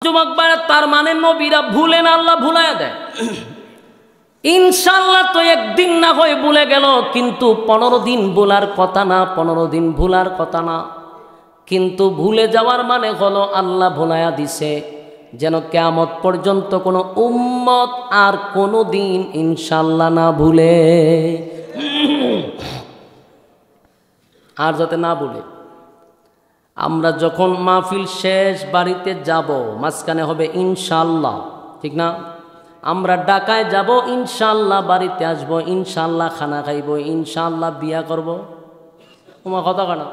যুবক ভাইরা, তার মানে নবীরা ভুলে না, আল্লাহ ভুলাইয়া দেয়। ইনশাআল্লাহ তো একদিন না হয় ভুলে গেল, কিন্তু 15 দিন ভুলার কথা না, 15 দিন ভুলার কথা না। কিন্তু ভুলে যাওয়ার মানে হলো আল্লাহ ভুলাইয়া দিছে, যেন কিয়ামত পর্যন্ত কোনো উম্মত আর কোনো দিন ইনশাআল্লাহ না ভুলে, আর যাতে না ভুলে। আমরা যখন মাহফিল শেষ বাড়িতে যাব, মাঝখানে হবে ইনশাআল্লাহ, ঠিক না? আমরা ঢাকায় যাব, ইনশাআল্লাহ বাড়িতে আসব, ইনশাআল্লাহ খানা খাইব, ইনশাআল্লাহ বিয়া করব। তোমার কথা কানা,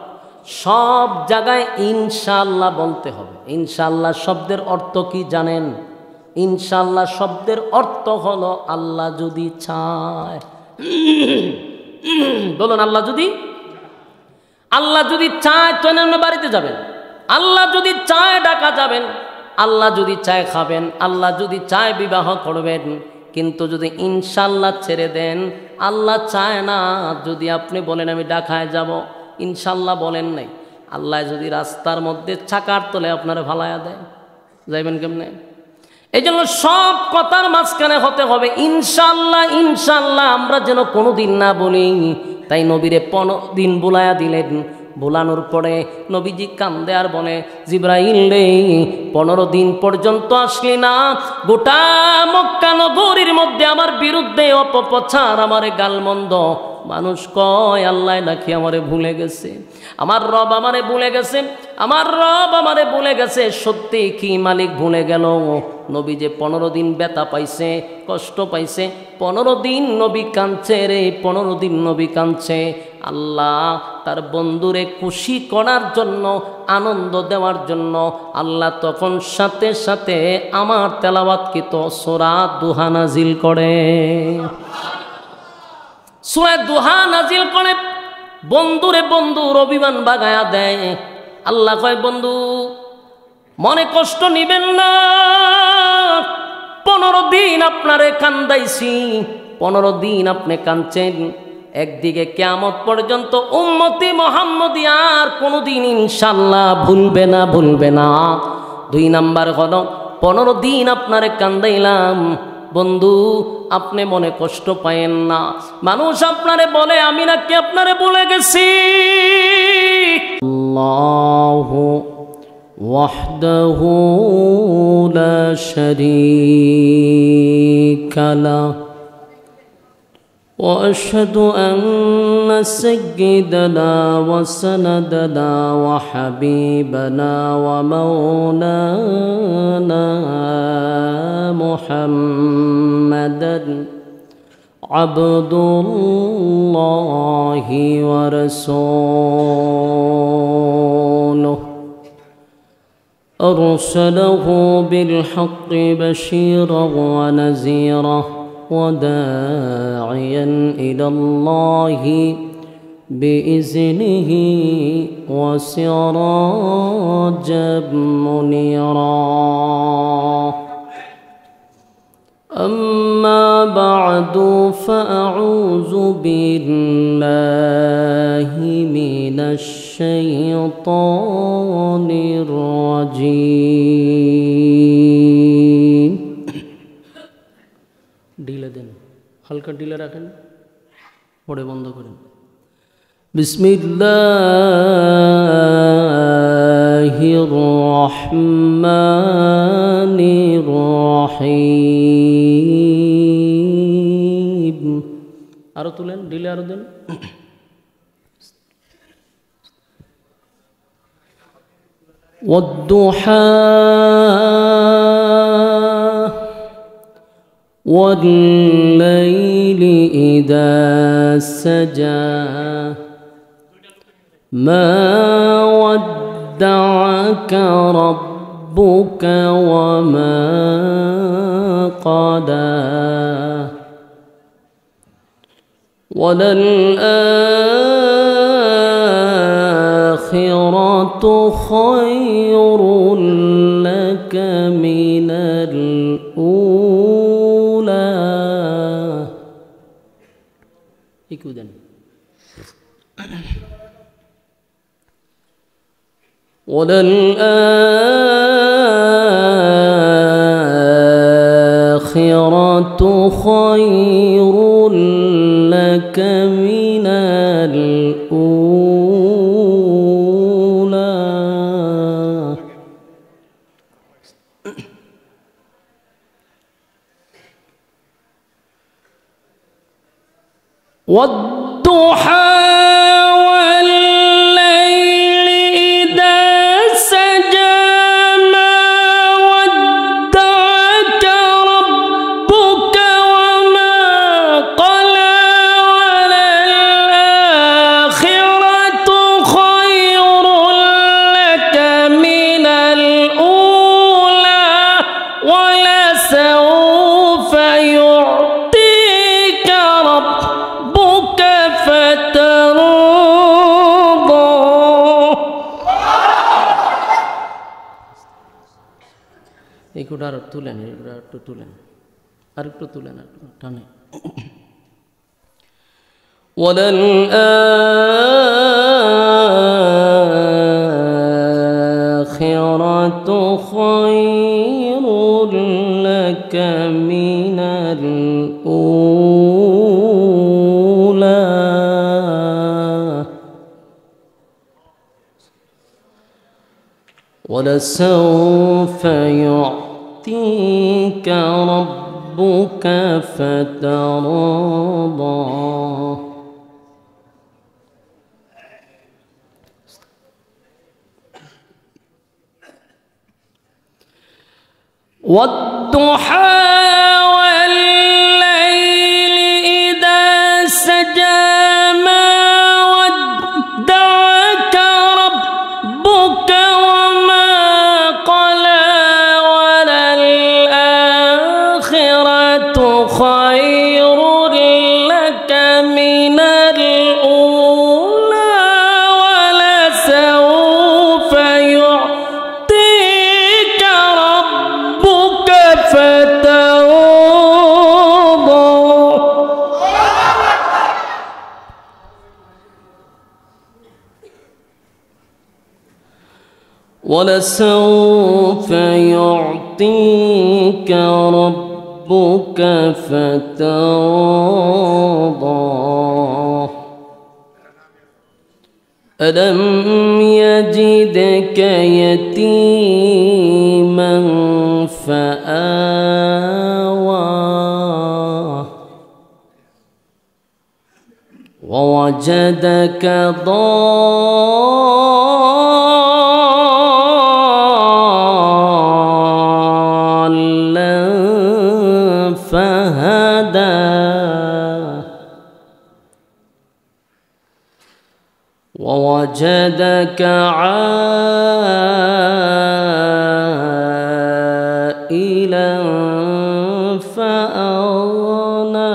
সব জায়গায় ইনশাআল্লাহ বলতে হবে। ইনশাআল্লাহ শব্দের অর্থ কি জানেন? ইনশাআল্লাহ শব্দের অর্থ হলো আল্লাহ যদি চায়। বলুন, আল্লাহ যদি চায় তো আপনি বাড়িতে যাবেন, আল্লাহ যদি চায় ঢাকা যাবেন, আল্লাহ যদি চায় খাবেন, আল্লাহ যদি চায় বিবাহ করবেন। কিন্তু যদি ইনশাআল্লাহ ছেড়ে দেন, আল্লাহ চায় না, যদি আপনি বলেন আমি ঢাকায় যাব, ইনশাআল্লাহ বলেন নাই, আল্লাহ যদি রাস্তার মধ্যে চাকার তলে আপনারা ভালাইয়া দেয়, যাইবেন কেমনে? এই জন্য সব কথার মাঝখানে হতে হবে ইনশাআল্লাহ। ইনশাআল্লাহ আমরা যেন কোনো দিন না বলি। তাই নবীরে 15 দিন বুলাইয়া দিলেন। বুলানোর পরে নবীজি কান্দে আর বলে, জিবরাইল রে, 15 দিন পর্যন্ত আসলি না, গোটা মক্কা নগরীর মধ্যে আমার বিরুদ্ধে অপপ্রচার, আমারে গালমন্দ। মানুষ কয় আল্লাহ নাকি আমারে ভুলে গেছে, আমার রব আমারে ভুলে গেছে, আমার রব আমারে ভুলে গেছে। সত্যি কি মালিক ভুলে গেল? নবী যে 15 দিন ব্যথা পাইছে, কষ্ট পাইছে, 15 দিন নবী কাঁদছে রে, 15 দিন নবী কাঁদছে। আল্লাহ তার বন্ধুরে খুশি করার জন্য, আনন্দ দেওয়ার জন্য আল্লাহ তখন সাথে সাথে আমার তেলাওয়াতকৃত সূরা দুহা নাজিল করে। সূরা দুহা নাজিল করে বন্ধুরে বন্ধুর অভিমান বাগায়া দেয়। আল্লাহ কয়, বন্ধু মনে কষ্ট নিবেন না, 15 দিন আপনারে কান্দাইছি, 15 দিন আপনি কাঁদছেন। একদিকে কিয়ামত পর্যন্ত উম্মতি মুহাম্মদী আর কোনোদিন ইনশাআল্লাহ ভুলবে না, ভুলবে না। 2 নাম্বার হলো 15 দিন আপনারে কান্দাইলাম, বন্ধু আপনি মনে কষ্ট পায়েন না। মানুষ আপনারে বলে আমি নাকি আপনারে ভুলে গেছি। আল্লাহু ওয়াহদাহু লা শারীকা লাহু وأشهد أن سيدنا وسندنا وحبيبنا ومولانا محمدا عبد الله ورسوله أرسله بالحق بشيرا ونذيرا وداعيا إلى الله بإذنه وسراجا منيرا. أما بعد فأعوذ بالله من الشيطان الرجيم. ঢিলে দেন, হালকা ঢিলে রাখেন, পরে বন্ধ করেন। বিসমিল্লাহির রহমানির রহিম। আরো তুলেন, ঢিলে আরো দেন। ওয়াদ-দুহা والليل إذا سجى ما ودعك ربك وما قلى وللآخرة خير لك من الأولى. ikudan وللآخرة خير لك من الأولى والضحى এগুলো আর তুলেন, এগুলো একটু তুলেন, আর একটু তুলেন, আর একটু টানে। وَلَلْآخِرَةُ خَيْرٌ لَكَ مِنَ الْأُولَى وَلَسَوْفَ يُعْطِيكَ رَبُّكَ فَتَرْضَى وَالضُّحَى وَاللَّيْلِ إِذَا سَجَى مَا وَدَّعَكَ رَبُّكَ وَمَا قَلَى وَلَلْآخِرَةُ خَيْرٌ لَكَ مِنَ الْأُولَى وَلَسَوْفَ يُعْطِيكَ رَبُّكَ فَتَرْضَى وَلَسَوْفَ يُعْطِيكَ رَبُّكَ فَتَرْضَى أَلَمْ يَجِدْكَ يَتِيمًا فَآوَى وَوَجَدَكَ ضَالًّا فَهَدَى وَوَجَدَكَ عَائِلًا فَأَغْنَى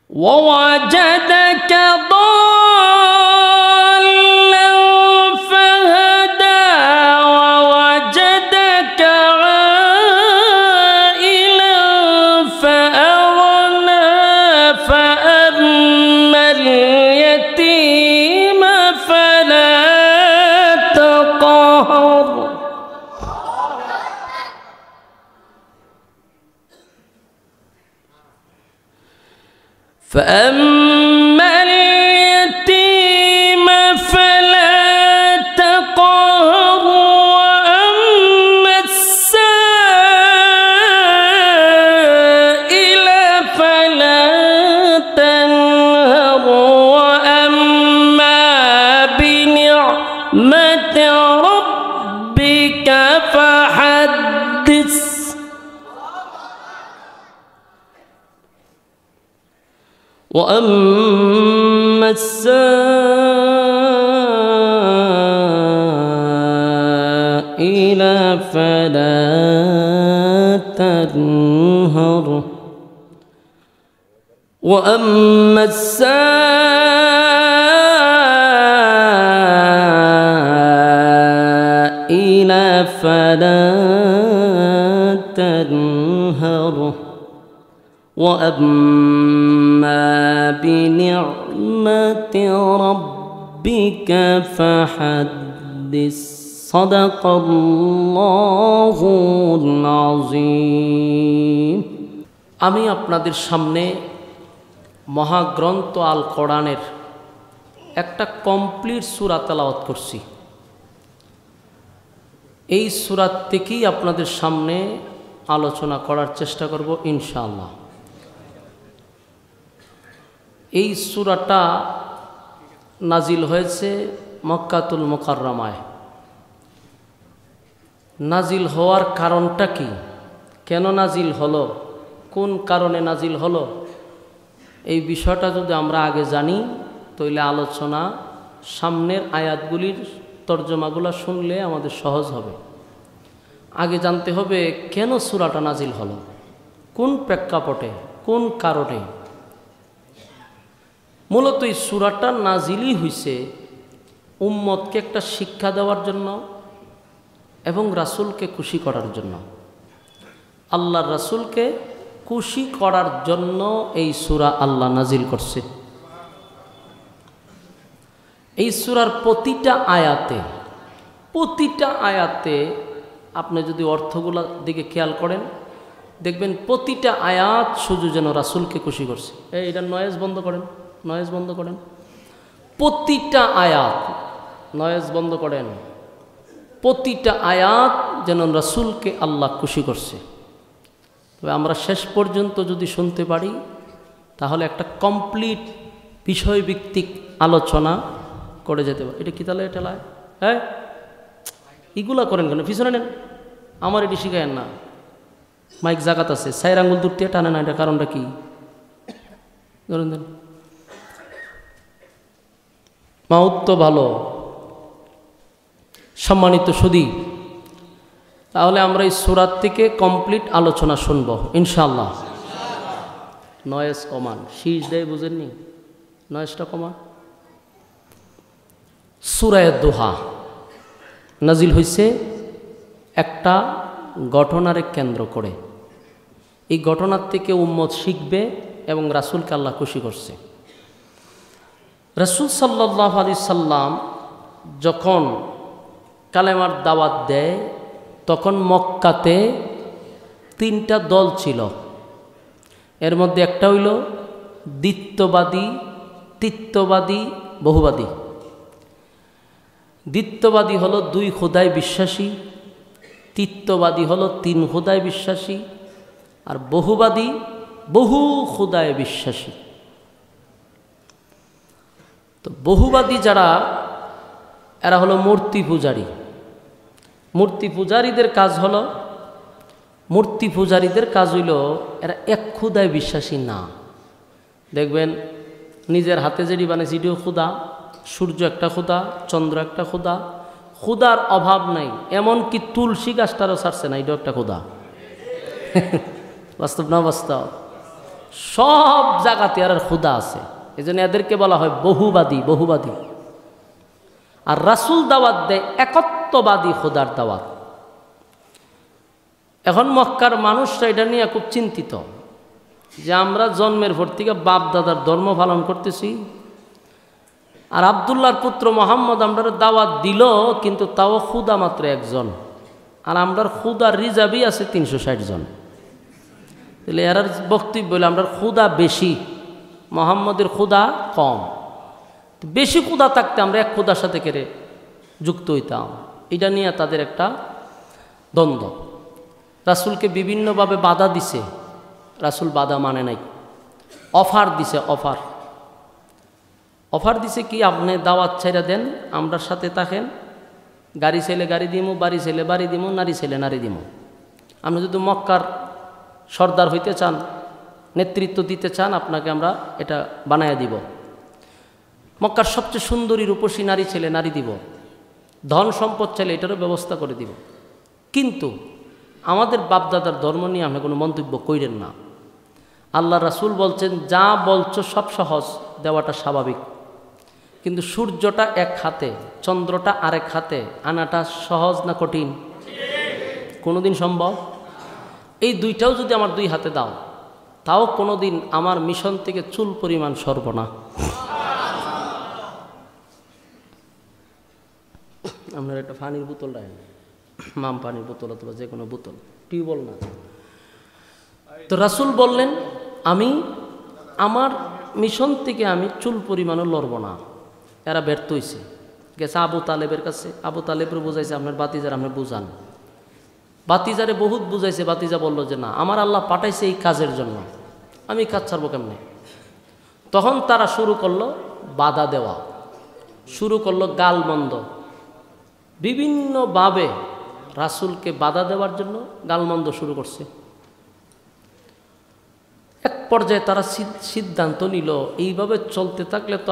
وَوَجَدَكَ ضَالًّا فَهَدَى وَوَجَدَكَ عَائِلًا فَأَغْنَى فَأَمَّا الْيَتِيمَ فَلَا تَقْهَرْ فأما اليتيم فلا تقهر وأما السائل فلا تنهر وأما بنعمة ربك فحدث وأما السائل فلا تنهر وأما السائل فلا تنهر وأما بنعمة ربك فحدث صدق الله العظيم আমি আপনাদের সামনে মহাগ্রন্থ আল কোরআনের একটা কমপ্লিট সূরা তেলাওয়াত করছি। এই সূরা থেকেই আপনাদের সামনে আলোচনা করার চেষ্টা করব ইনশাআল্লাহ। এই সূরাটা নাজিল হয়েছে মক্কাতুল মুকাররমায়। নাজিল হওয়ার কারণটা কি, কেন নাজিল হলো, কোন কারণে নাজিল হলো, এই বিষয়টা যদি আমরা আগে জানি তাহলে আলোচনা সামনের আয়াতগুলির তর্জমাগুলো শুনলে আমাদের সহজ হবে। আগে জানতে হবে কেন সূরাটা নাজিল হলো, কোন প্রেক্ষাপটে, কোন কারণে। মূলত এই সূরাটা নাজিলই হইছে উম্মতকে একটা শিক্ষা দেওয়ার জন্য এবং রাসূলকে খুশি করার জন্য। আল্লাহর রাসূলকে খুশি করার জন্য এই সূরা আল্লাহ নাজিল করছে। এই সূরার প্রতিটা আয়াতে আপনি যদি অর্থগুলোর দিকে খেয়াল করেন দেখবেন প্রতিটা আয়াত শুধু যেন রাসূলকে খুশি করছে। এটা নয়েজ বন্ধ করেন, প্রতিটা আয়াত নয়েজ বন্ধ করেন, প্রতিটা আয়াত যেন রাসূলকে আল্লাহ খুশি করছে। তবে আমরা শেষ পর্যন্ত যদি শুনতে পারি তাহলে একটা কমপ্লিট বিষয়ভিত্তিক আলোচনা করে যেতে পারে। এটা কি তাহলে ঠেলায়, হ্যাঁ এগুলা করেন কেন, পিছনে নেন, আমার এটি শিখায়েন না। মাইক জাগাত আছে, সাইর আঙ্গুল দূর দিয়ে টানে না, এটা কারণটা কি ধরেন দেন। মাউত তো ভালো, সম্মানিত সুধী, তাহলে আমরা এই সূরা থেকে কমপ্লিট আলোচনা শুনব ইনশাআল্লাহ। নয়েজ কমান, শীষ দেয় বুঝেননি, নয়েজটা কমান। সূরা দোহা নাজিল হয়েছে একটা ঘটনারে কেন্দ্র করে। এই ঘটনার থেকে উম্মত শিখবে এবং রাসূলকে আল্লাহ খুশি করছে। রাসূল সাল্লাল্লাহু আলাইহি সাল্লাম যখন কালেমার দাওয়াত দেয় তখন মক্কাতে তিনটা দল ছিল। এর মধ্যে একটা হইল দ্বিত্ববাদী, তিত্ববাদী, বহুবাদী। দ্বিত্ববাদী হলো 2 খোদায় বিশ্বাসী, তিত্ববাদী হলো 3 খোদায় বিশ্বাসী, আর বহুবাদী বহু খোদায় বিশ্বাসী। তো বহুবাদী যারা, এরা হলো মূর্তি পূজারী। মূর্তি পূজারীদের কাজ হইল এরা এক খোদায় বিশ্বাসী না। দেখবেন নিজের হাতে যেটি বানাইছে এটিও খোদা, সূর্য একটা খোদা, চন্দ্র একটা খোদা, খোদার অভাব নাই। এমনকি তুলসী গাছটারও ছাড়ছে না, এটাও একটা খোদা। বাস্তব না বাস্তব? সব জায়গাতে আর খোদা আছে, এই জন্য এদেরকে বলা হয় বহুবাদী। আর রাসূল দাওয়াত দেয় একত্ববাদী খোদার দাওয়াত। এখন মক্কার মানুষরা এটা নিয়ে খুব চিন্তিত যে আমরা জন্মের পর থেকে বাপ দাদার ধর্ম পালন করতেছি, আর আব্দুল্লাহর পুত্র মুহাম্মদ আমরা দাওয়াত দিল কিন্তু তাও খুদা মাত্র একজন, আর আমরার খুদার রিজার্ভই আছে 360 জন। তাহলে এর বক্তব্য বলে আমরা খুদা বেশি, মুহাম্মদের খুদা কম। বেশি খুদা থাকতে আমরা এক খুদার সাথে কেড়ে যুক্ত হইতাম। এটা নিয়ে তাদের একটা দ্বন্দ্ব। রাসূলকে বিভিন্নভাবে বাধা দিছে, রাসূল বাধা মানে নাই। অফার দিছে কি, আপনি দাওয়াত ছাইরা দেন, আমরার সাথে থাকেন, গাড়ি ছেলে গাড়ি দিমু, বাড়ি ছেলে বাড়ি দিমু, নারী ছেলে নারী দিমু। আপনি যদি মক্কার সর্দার হইতে চান, নেতৃত্ব দিতে চান, আপনাকে আমরা এটা বানায়া দিব। মক্কার সবচেয়ে সুন্দরী রূপসী নারী ছেলে নারী দিব, ধন সম্পদ চাইলে এটারও ব্যবস্থা করে দিব। কিন্তু আমাদের বাপদাদার ধর্ম নিয়ে আপনি কোনো মন্তব্য কইরেন না। আল্লাহ রাসূল বলছেন যা বলছো সব সহজ, দেওয়াটা স্বাভাবিক, কিন্তু সূর্যটা এক হাতে, চন্দ্রটা আরেক হাতে আনাটা সহজ না কঠিন? কোনোদিন সম্ভব? এই দুইটাও যদি আমার 2 হাতে দাও তাও কোনোদিন আমার মিশন থেকে চুল পরিমাণ সরব না। আপনার একটা পানির বোতল রাখেন, মাম পানির বোতল অথবা যে কোনো বোতল, টিউবওয়েল না। তো রাসূল বললেন আমি আমার মিশন থেকে আমি চুল পরিমাণও লড়ব না। এরা ব্যর্থ হয়েছে, গেছে আবু তালেবের কাছে। আবু তালেবের বুঝাইছে আপনার বাতিজার আপনি বুঝান। বাতিজারে বহুত বুঝাইছে, বাতিজা বলল যে না, আমার আল্লাহ পাঠাইছে এই কাজের জন্য, আমি কাজ ছাড়বো কেমনে। তখন তারা শুরু করলো বাধা দেওয়া, শুরু করলো গালমন্দ, বিভিন্নভাবে রাসূলকে বাধা দেওয়ার জন্য গালমন্দ শুরু করছে। এক পর্যায়ে তারা সিদ্ধান্ত নিল এইভাবে চলতে থাকলে তো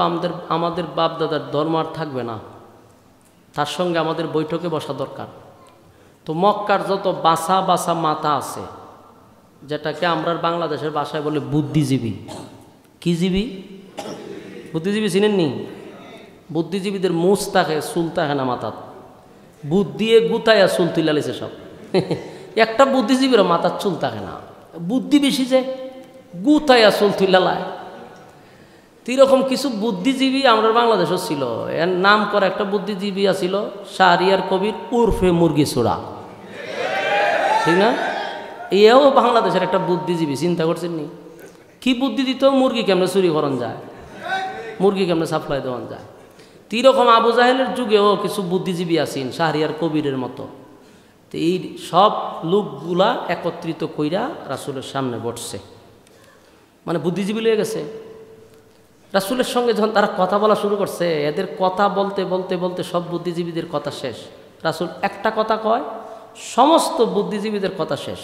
আমাদের বাপ দাদার ধর্ম আর থাকবে না, তার সঙ্গে আমাদের বৈঠকে বসা দরকার। তো মক্কার যত বাসা বাসা মাথা আছে, যেটাকে আমরা বাংলাদেশের ভাষায় বলে বুদ্ধিজীবী। কি জীবী? বুদ্ধিজীবী চিনেননি? বুদ্ধিজীবীদের মুছ থাকে, চুল থাকে না মাথাত, বুদ্ধিয়ে গুতাইয়া চুল তুলে লিছে সব। একটা বুদ্ধিজীবীর মাথার চুল থাকে না, বুদ্ধি বেশি যে গুতাইয়া চুল তুলে লায়। এরকম কিছু বুদ্ধিজীবী আমরা বাংলাদেশও ছিল। এর নাম করা একটা বুদ্ধিজীবী আছিল শাহরিয়ার কবির উর্ফে মুরগি ছোড়া, ঠিক না? এও বাংলাদেশের একটা বুদ্ধিজীবী। চিন্তা করছেন নি কি বুদ্ধি দিত? মুরগি কেমনে চুরি করন যায়, মুরগি কেমনে সাপ্লাই দেওয়ান যায়। এরকম আবু জাহেলের যুগেও কিছু বুদ্ধিজীবী আছেন শাহরিয়ার কবিরের মতো। তো এই সব লোকগুলা একত্রিত কইরা রাসূলের সামনে বসছে, মানে বুদ্ধিজীবী লয়ে গেছে। রাসূলের সঙ্গে যখন তারা কথা বলা শুরু করছে, এদের কথা বলতে বলতে বলতে সব বুদ্ধিজীবীদের কথা শেষ। রাসূল একটা কথা কয়, সমস্ত বুদ্ধিজীবীদের কথা শেষ।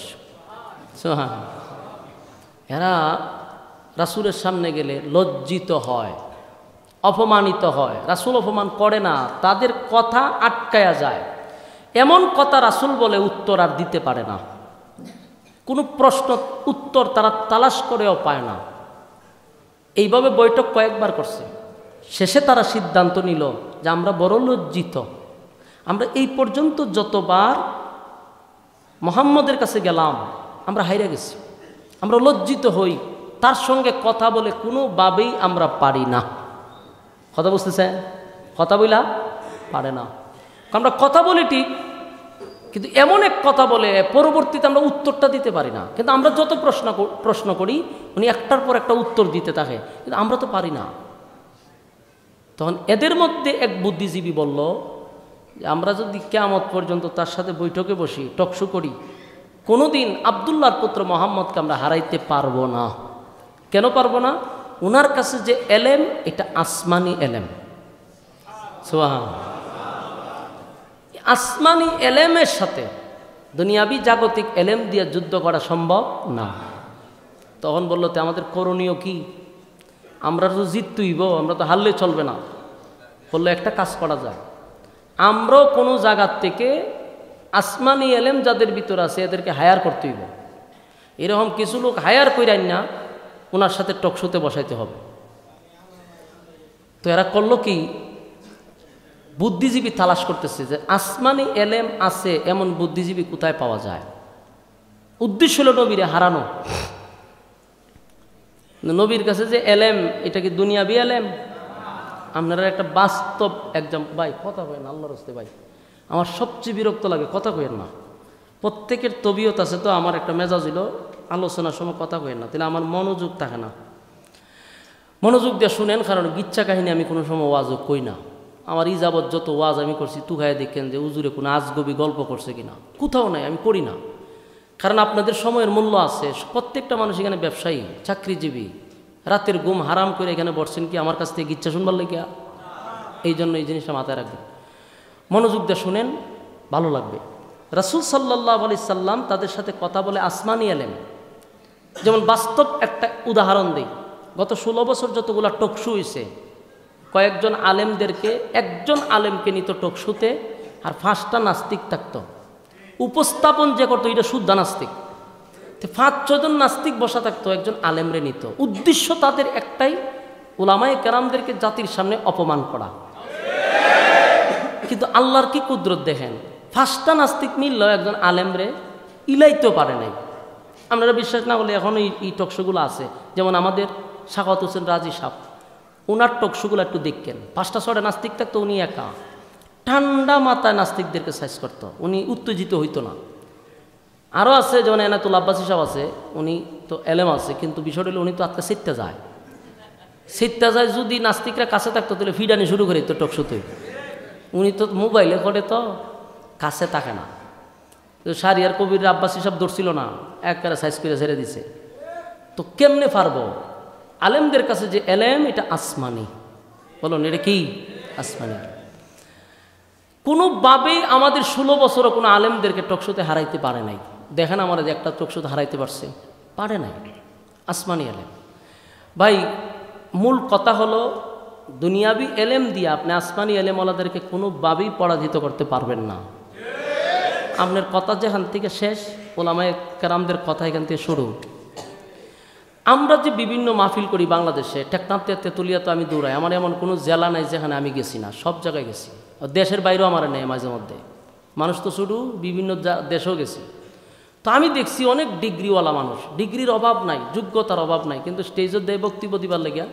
এরা রাসূলের সামনে গেলে লজ্জিত হয়, অপমানিত হয়। রাসূল অপমান করে না, তাদের কথা আটকায়া যায়। এমন কথা রাসূল বলে উত্তর আর দিতে পারে না, কোনো প্রশ্ন উত্তর তারা তালাশ করেও পায় না। এইভাবে বৈঠক কয়েকবার করছে। শেষে তারা সিদ্ধান্ত নিল যে আমরা বড় লজ্জিত, আমরা এই পর্যন্ত যতবার মুহাম্মদের কাছে গেলাম আমরা হাইরা গেছি, আমরা লজ্জিত হই, তার সঙ্গে কথা বলে কোনোভাবেই আমরা পারি না। কথা বুঝতেছে? কথা বলা পারে না। আমরা কথা বলি ঠিক, কিন্তু এমন এক কথা বলে পরবর্তীতে আমরা উত্তরটা দিতে পারি না। কিন্তু আমরা যত প্রশ্ন করি উনি একটার পর একটা উত্তর দিতে থাকে, কিন্তু আমরা তো পারি না। তখন এদের মধ্যে এক বুদ্ধিজীবী বলল যে আমরা যদি কিয়ামত পর্যন্ত তার সাথে বৈঠকে বসি, টকশো করি, কোনোদিন আব্দুল্লাহর পুত্র মুহাম্মদকে আমরা হারাইতে পারবো না। কেন পারবো না? ওনার কাছে যে এলেম, এটা আসমানি এলেম। সুবহানাল্লাহ। আসমানি এলেমের সাথে দুনিয়াবি জাগতিক এলেম দিয়ে যুদ্ধ করা সম্ভব না। তখন বললো তো আমাদের করণীয় কি? আমরা তো জিততেইব, আমরা তো হারলে চলবে না। বললো একটা কাজ করা যায়, আমরাও কোনো জায়গার থেকে আসমানি এলেম যাদের ভিতর আছে এদেরকে হায়ার করতে হইব। এরকম কিছু লোক হায়ার কইরাই না, ওনার সাথে টকশোতে বসাইতে হবে। তো এরা করলো কি, বুদ্ধিজীবী তালাশ করতেছে যে আসমানি এলেম আছে এমন বুদ্ধিজীবী কোথায় পাওয়া যায়। উদ্দেশ্য হলো নবীরে হারানো। নবীর কাছে যে এলেম, এটা কি দুনিয়াবি এলেম? আপনারা একটা বাস্তব এক্সাম্পল। ভাই কথা কয়েন আল্লাহর রাস্তে, ভাই আমার সবচেয়ে বিরক্ত লাগে, কথা কয়েন না। প্রত্যেকের তবিয়ত আছে, তো আমার একটা মেজাজ হলো আলোচনার সময় কথা কয়েন না, তাহলে আমার মনোযোগ থাকে না। মনোযোগ দিয়ে শুনেন, কারণ গিচ্ছা কাহিনী আমি কোনো সময় ওয়াজও কই না। আমার ইজাবত যত ওয়াজ আমি করছি, তুখায় দেখেন যে উজুরে কোনো আজগবি গল্প করছে কিনা, কোথাও নাই, আমি করি না। কারণ আপনাদের সময়ের মূল্য আছে। প্রত্যেকটা মানুষ এখানে ব্যবসায়ী, চাকরিজীবী, রাতের ঘুম হারাম করে এখানে বসছেন কি আমার কাছ থেকে গিচ্ছা শুনবার লেগিয়া? এই জন্য এই জিনিসটা মাথায় রাখবেন, মনোযোগ দিয়ে শুনেন, ভালো লাগবে। রাসূল সাল্লাল্লাহু আলাইহি সাল্লাম তাদের সাথে কথা বলে আসমানি এলেম। যেমন বাস্তব একটা উদাহরণ দিই, গত 16 বছর যতগুলো টকশো হয়েছে, কয়েকজন আলেমদেরকে, একজন আলেমকে নিত টকশোতে, আর 5টা নাস্তিক থাকতো। উপস্থাপন যে করতো এটা শুদ্ধ নাস্তিক। 5-6 জন নাস্তিক বসা থাকতো, একজন আলেমরে নিত। উদ্দেশ্য তাদের একটাই, উলামায়ে কেরামদেরকে জাতির সামনে অপমান করা। কিন্তু আল্লাহর কি কুদরত দেখেন, 5টা নাস্তিক মিললেও একজন আলেমরে ইলাইতেও পারে নাই। আপনারা বিশ্বাস না করলে এখন এই টকশোগুলো আছে, যেমন আমাদের সাখাওয়াত হোসেন রাজি সাহেব, ওনার টকশোগুলো একটু দেখেন। 5টা 6টা নাস্তিক থাকতো, উনি একা ঠান্ডা মাথায় নাস্তিকদেরকে সাইজ করতো, উনি উত্তেজিত হইতো না। আরও আছে যেমন এনাতুল আব্বাসী সাহেব আছে, উনি তো এলেম আছে, কিন্তু বিষয়টা হলো উনি তো আজকে সিটটা যায়, যদি নাস্তিকরা কাছে থাকতো তাহলে ফিডানি শুরু করে তো টকশোতে। উনি তো মোবাইলে করে তো কাছে থাকে না। তো শাহরিয়ার কবির আব্বাসী সাহেব ধরছিল না, একবারে সাইজ করে ছেড়ে দিছে। তো কেমনে পারবো? আলেমদের কাছে যে এলেম, এটা আসমানি। বলুন এটা কি? আসমানি। কোনোভাবেই আমাদের 16 বছরও কোনো আলেমদেরকে টকশোতে হারাইতে পারে নাই। দেখেন আমরা যে একটা টকশোতে হারাইতে পারছে, পারে নাই। আসমানি এলেম। ভাই মূল কথা হলো, দুনিয়াবি এলেম দিয়ে আপনি আসমানি এলেমওয়ালাদেরকে কোনোভাবেই পরাজিত করতে পারবেন না। আপনার কথা যেখান থেকে শেষ, ওলামায়ে কেরামদের কথা এখান থেকে শুরু। আমরা যে বিভিন্ন মাহফিল করি বাংলাদেশে, টেকনাফ তেতুলিয়া তো আমি দৌড়াই, আমার এমন কোনো জেলা নাই যেখানে আমি গেছি না, সব জায়গায় গেছি। দেশের বাইরেও আমার নেই মাঝে মধ্যে, মানুষ তো শুধু বিভিন্ন দেশেও গেছি। তো আমি দেখছি অনেক ডিগ্রিওয়ালা মানুষ, ডিগ্রির অভাব নাই, যোগ্যতার অভাব নাই, কিন্তু স্টেজের দেয় বক্তব্য দিবার লেগে,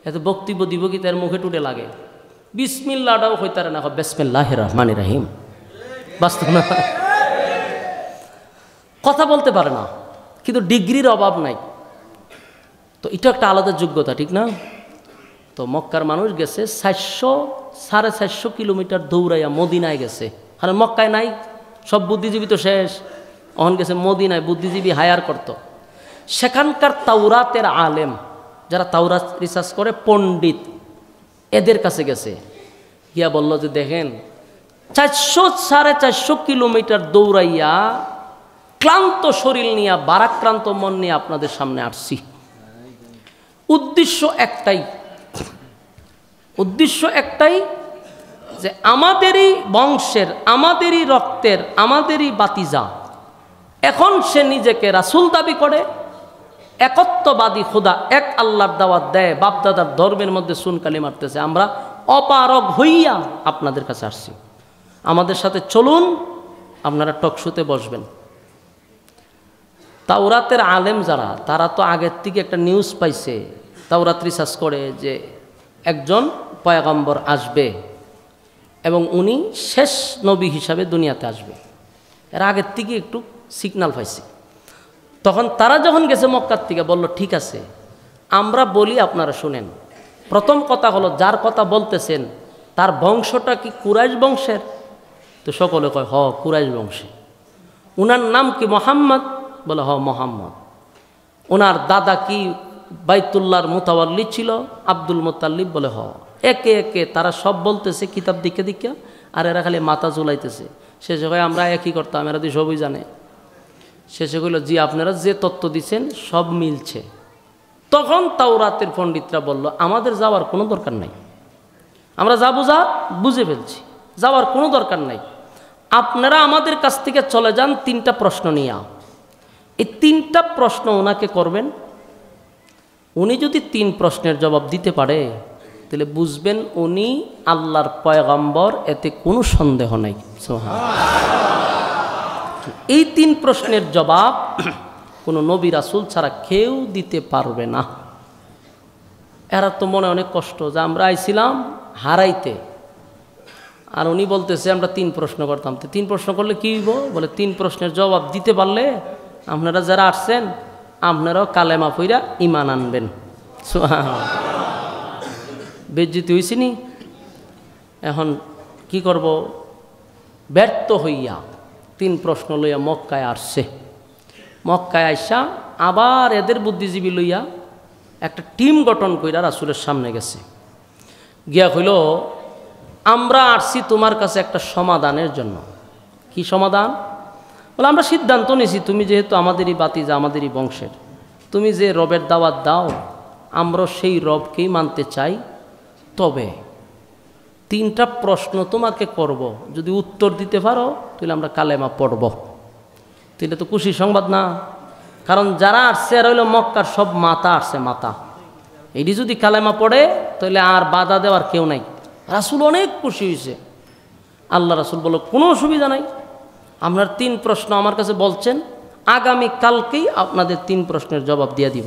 এত বক্তব্য দিব কি তার মুখে টুটে লাগে, বিসমিল্লাহটাও হইতারে না, বিসমিল্লাহির রহমানির রহিম, বাস্তব না, কথা বলতে পারে না, কিন্তু ডিগ্রির অভাব নাই। তো এটা একটা আলাদা যোগ্যতা, ঠিক না? তো মক্কার মানুষ গেছে 450 কিলোমিটার দৌড়াইয়া মদিনায় গেছে, কারণ মক্কায় নাই, সব বুদ্ধিজীবী তো শেষ, অহন গেছে মদিনায়, বুদ্ধিজীবী হায়ার করত। সেখানকার তাওরাতের আলেম, যারা তাওরাত রিসার্চ করে, পণ্ডিত, এদের কাছে গেছে, গিয়া বলল যে দেখেন 400-450 কিলোমিটার দৌড়াইয়া ক্লান্ত শরীর নিয়ে, বারাক্রান্ত মন নিয়ে আপনাদের সামনে আসছি। উদ্দেশ্য একটাই যে আমাদেরই বংশের, আমাদেরই রক্তের, আমাদেরই বাতিজা, এখন সে নিজেকে রাসূল দাবি করে, একত্ববাদী খোদা এক আল্লাহর দাওয়াত দেয়, বাপদাদার ধর্মের মধ্যে সুনকালি মারতেছে। আমরা অপারগ হইয়া আপনাদের কাছে আসছি, আমাদের সাথে চলুন, আপনারা টকশোতে বসবেন। তাওরাতের আলেম যারা, তারা তো আগের থেকে একটা নিউজ পাইছে, তাওরাত রিসার্চ করে যে একজন পয়গম্বর আসবে এবং উনি শেষ নবী হিসাবে দুনিয়াতে আসবে, এর আগের থেকে একটু সিগন্যাল পাইছে। তখন তারা যখন গেছে মক্কার থেকে, বলল ঠিক আছে আমরা বলি, আপনারা শুনেন। প্রথম কথা হলো, যার কথা বলতেছেন তার বংশটা কি কুরাইশ বংশের? তো সকলে কয় হ কুরাইশ বংশে। উনার নাম কি মোহাম্মদ? বলে হ মোহাম্মদ। ওনার দাদা কি বাইতুল্লাহর মুতাওয়াল্লি ছিল? আব্দুল মুতাল্লিব। বলে হ। একে একে তারা সব বলতেছে কিতাব দিকে দিকে, আর এরা খালি মাথা চুলাইতেছে। শেষে কয় আমরা একই করতাম, এরা তো সবই জানে। শেষে কইল জি আপনারা যে তত্ত্ব দিচ্ছেন সব মিলছে। তখন তাওরাতের পণ্ডিতরা বলল আমাদের যাওয়ার কোনো দরকার নাই, আমরা যা বুঝা বুঝে ফেলছি, যাওয়ার কোনো দরকার নাই, আপনারা আমাদের কাছ থেকে চলে যান 3টা প্রশ্ন নিয়ে। এই 3টা প্রশ্ন ওনাকে করবেন, উনি যদি 3 প্রশ্নের জবাব দিতে পারে তাহলে বুঝবেন উনি আল্লাহর পয়গম্বর, এতে কোনো সন্দেহ নাই। এই 3 প্রশ্নের জবাব কোনো নবী রাসূল ছাড়া কেউ দিতে পারবে না। এরা তো মনে অনেক কষ্ট যে আমরা আইছিলাম হারাইতে, আর উনি বলতেছে আমরা 3 প্রশ্ন করতাম। তো 3 প্রশ্ন করলে কী হইব? বলে 3 প্রশ্নের জবাব দিতে পারলে আপনারা যারা আসছেন আপনারাও কালেমা পইরা ঈমান আনবেন। বেজ্জিত হইছি নি? এখন কি করব? ব্যর্থ হইয়া 3 প্রশ্ন লইয়া মক্কায় আসছে। মক্কায় আইসা আবার এদের বুদ্ধিজীবী লইয়া একটা টিম গঠন কইরা রাসূলের সামনে গেছে। গিয়া কইল আমরা আসছি তোমার কাছে একটা সমাধানের জন্য। কি সমাধান? বলে আমরা সিদ্ধান্ত নিয়েছি, তুমি যেহেতু আমাদেরই বাতিজা, আমাদেরই বংশের, তুমি যে রবের দাওয়াত দাও আমরা সেই রবকেই মানতে চাই। তবে 3টা প্রশ্ন তোমাকে করব, যদি উত্তর দিতে পারো তাহলে আমরা কালেমা পড়ব। তো এটা তো খুশি সংবাদ না? কারণ যারা আসছে আর হইল মক্কার সব মাতা আসছে, মাতা। এটি যদি কালেমা পড়ে তাহলে আর বাধা দেওয়ার কেউ নাই। রাসূল অনেক খুশি হয়েছে। আল্লাহ রাসূল বলল কোনো অসুবিধা নাই, আপনার 3 প্রশ্ন আমার কাছে বলছেন, আগামী কালকেই আপনাদের 3 প্রশ্নের জবাব দিয়ে দিব।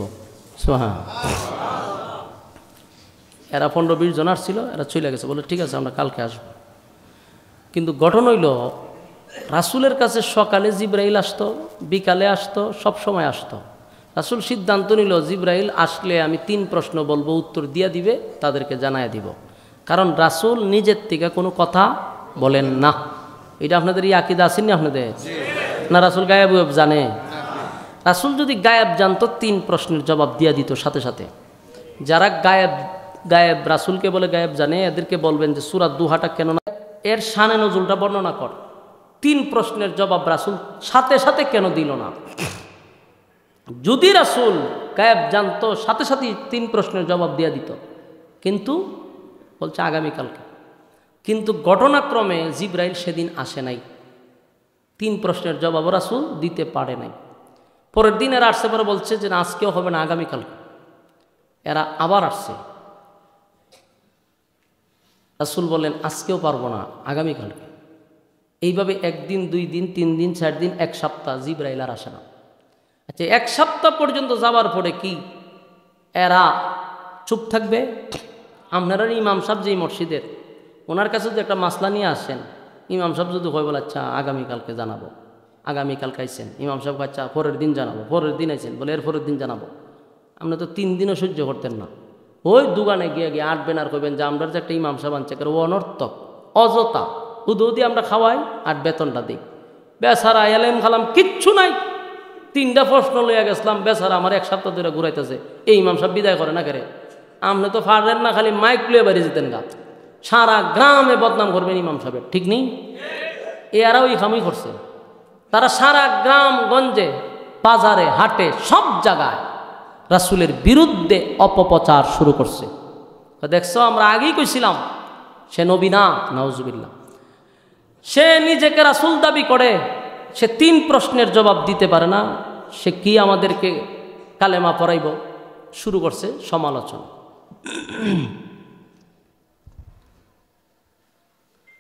সোহা এরা 15-20 জন আসছিল, এরা চলে গেছে, বলে ঠিক আছে আমরা কালকে আসব। কিন্তু গঠন হইল রাসূলের কাছে সকালে জিব্রাইল আসতো, বিকালে আসতো, সব সময় আসতো। রাসূল সিদ্ধান্ত নিল জিব্রাইল আসলে আমি 3 প্রশ্ন বলবো, উত্তর দিয়ে দিবে, তাদেরকে জানায় দিব। কারণ রাসূল নিজের থেকে কোনো কথা বলেন না। এটা আপনাদের এই আকীদা আছে না আপনাদের? না রাসূল গায়েব জানে? রাসূল যদি গায়েব জানতো 3 প্রশ্নের জবাব দিয়ে দিত সাথে সাথে। যারা গায়েব রাসূলকে বলে গায়েব জানে, এদেরকে বলবেন যে সূরা দুহাটা কেন না, এর শানে নজুলটা বর্ণনা কর। 3 প্রশ্নের জবাব রাসূল সাথে সাথে কেন দিল না? যদি রাসূল গায়েব জানতো সাথে সাথে 3 প্রশ্নের জবাব দিয়ে দিত, কিন্তু বলছে আগামীকালকে। কিন্তু ঘটনাক্রমে জিব্রাইল সেদিন আসে নাই, 3 প্রশ্নের জবাব রাসূল দিতে পারে নাই। পরের দিন এরা আসছে, পরে বলছে যে আজকেও হবে না, আগামীকালকে। এরা আবার আসছে, রাসূল বলেন আজকেও পারবো না, আগামীকালকে। এইভাবে 1 দিন 2 দিন 3 দিন 4 দিন 1 সপ্তাহ জিব্রাইল আর আসে না। আচ্ছা 1 সপ্তাহ পর্যন্ত যাবার পরে কি এরা চুপ থাকবে? আপনারা ইমাম সাহেব যেই মসজিদের, ওনার কাছে যদি একটা মাসলা নিয়ে আসেন, ইমাম সাহেব যদি হয় বলে আচ্ছা আগামীকালকে জানাবো, আগামীকালকে আইসেন, ইমাম সাহেব আচ্ছা পরের দিন জানাবো, পরের দিন আইসেন, বলে এর পরের দিন জানাবো। আপনি তো 3 দিনও সহ্য করতেন না। ওই দোকানে গিয়ে আটবেন আর কইবেন যে আমরা যে একটা ইমাম সাহেব আনছে, ও অনর্থক, অযথা, উদি আমরা খাওয়াই আর বেতনটা দিই। বেচারা এলেম খালাম কিচ্ছু নাই, 3টা প্রশ্ন লইয়া গেছিলাম, বেচারা আমার 1 সপ্তাহ ধরে ঘুরাইতেছে, এই ইমাম সাহেব বিদায় করে না করে। আপনি তো পারেন না, খালি মাইক লইয়া বাড়ি যেতেন গা, সারা গ্রামে বদনাম করবেন ইমাম সাহেবের, ঠিক নেই? এরাও এই কামই করছে। তারা সারা গ্রাম গঞ্জে, বাজারে, হাটে, সব জায়গায় রাসূলের বিরুদ্ধে অপপ্রচার শুরু করছে। দেখছো, আমরা আগেই কইছিলাম সে নবী না, নাউজুবিল্লাহ। সে নিজেকে রাসূল দাবি করে, সে 3 প্রশ্নের জবাব দিতে পারে না, সে কি আমাদেরকে কালেমা পড়াইব? শুরু করছে সমালোচনা।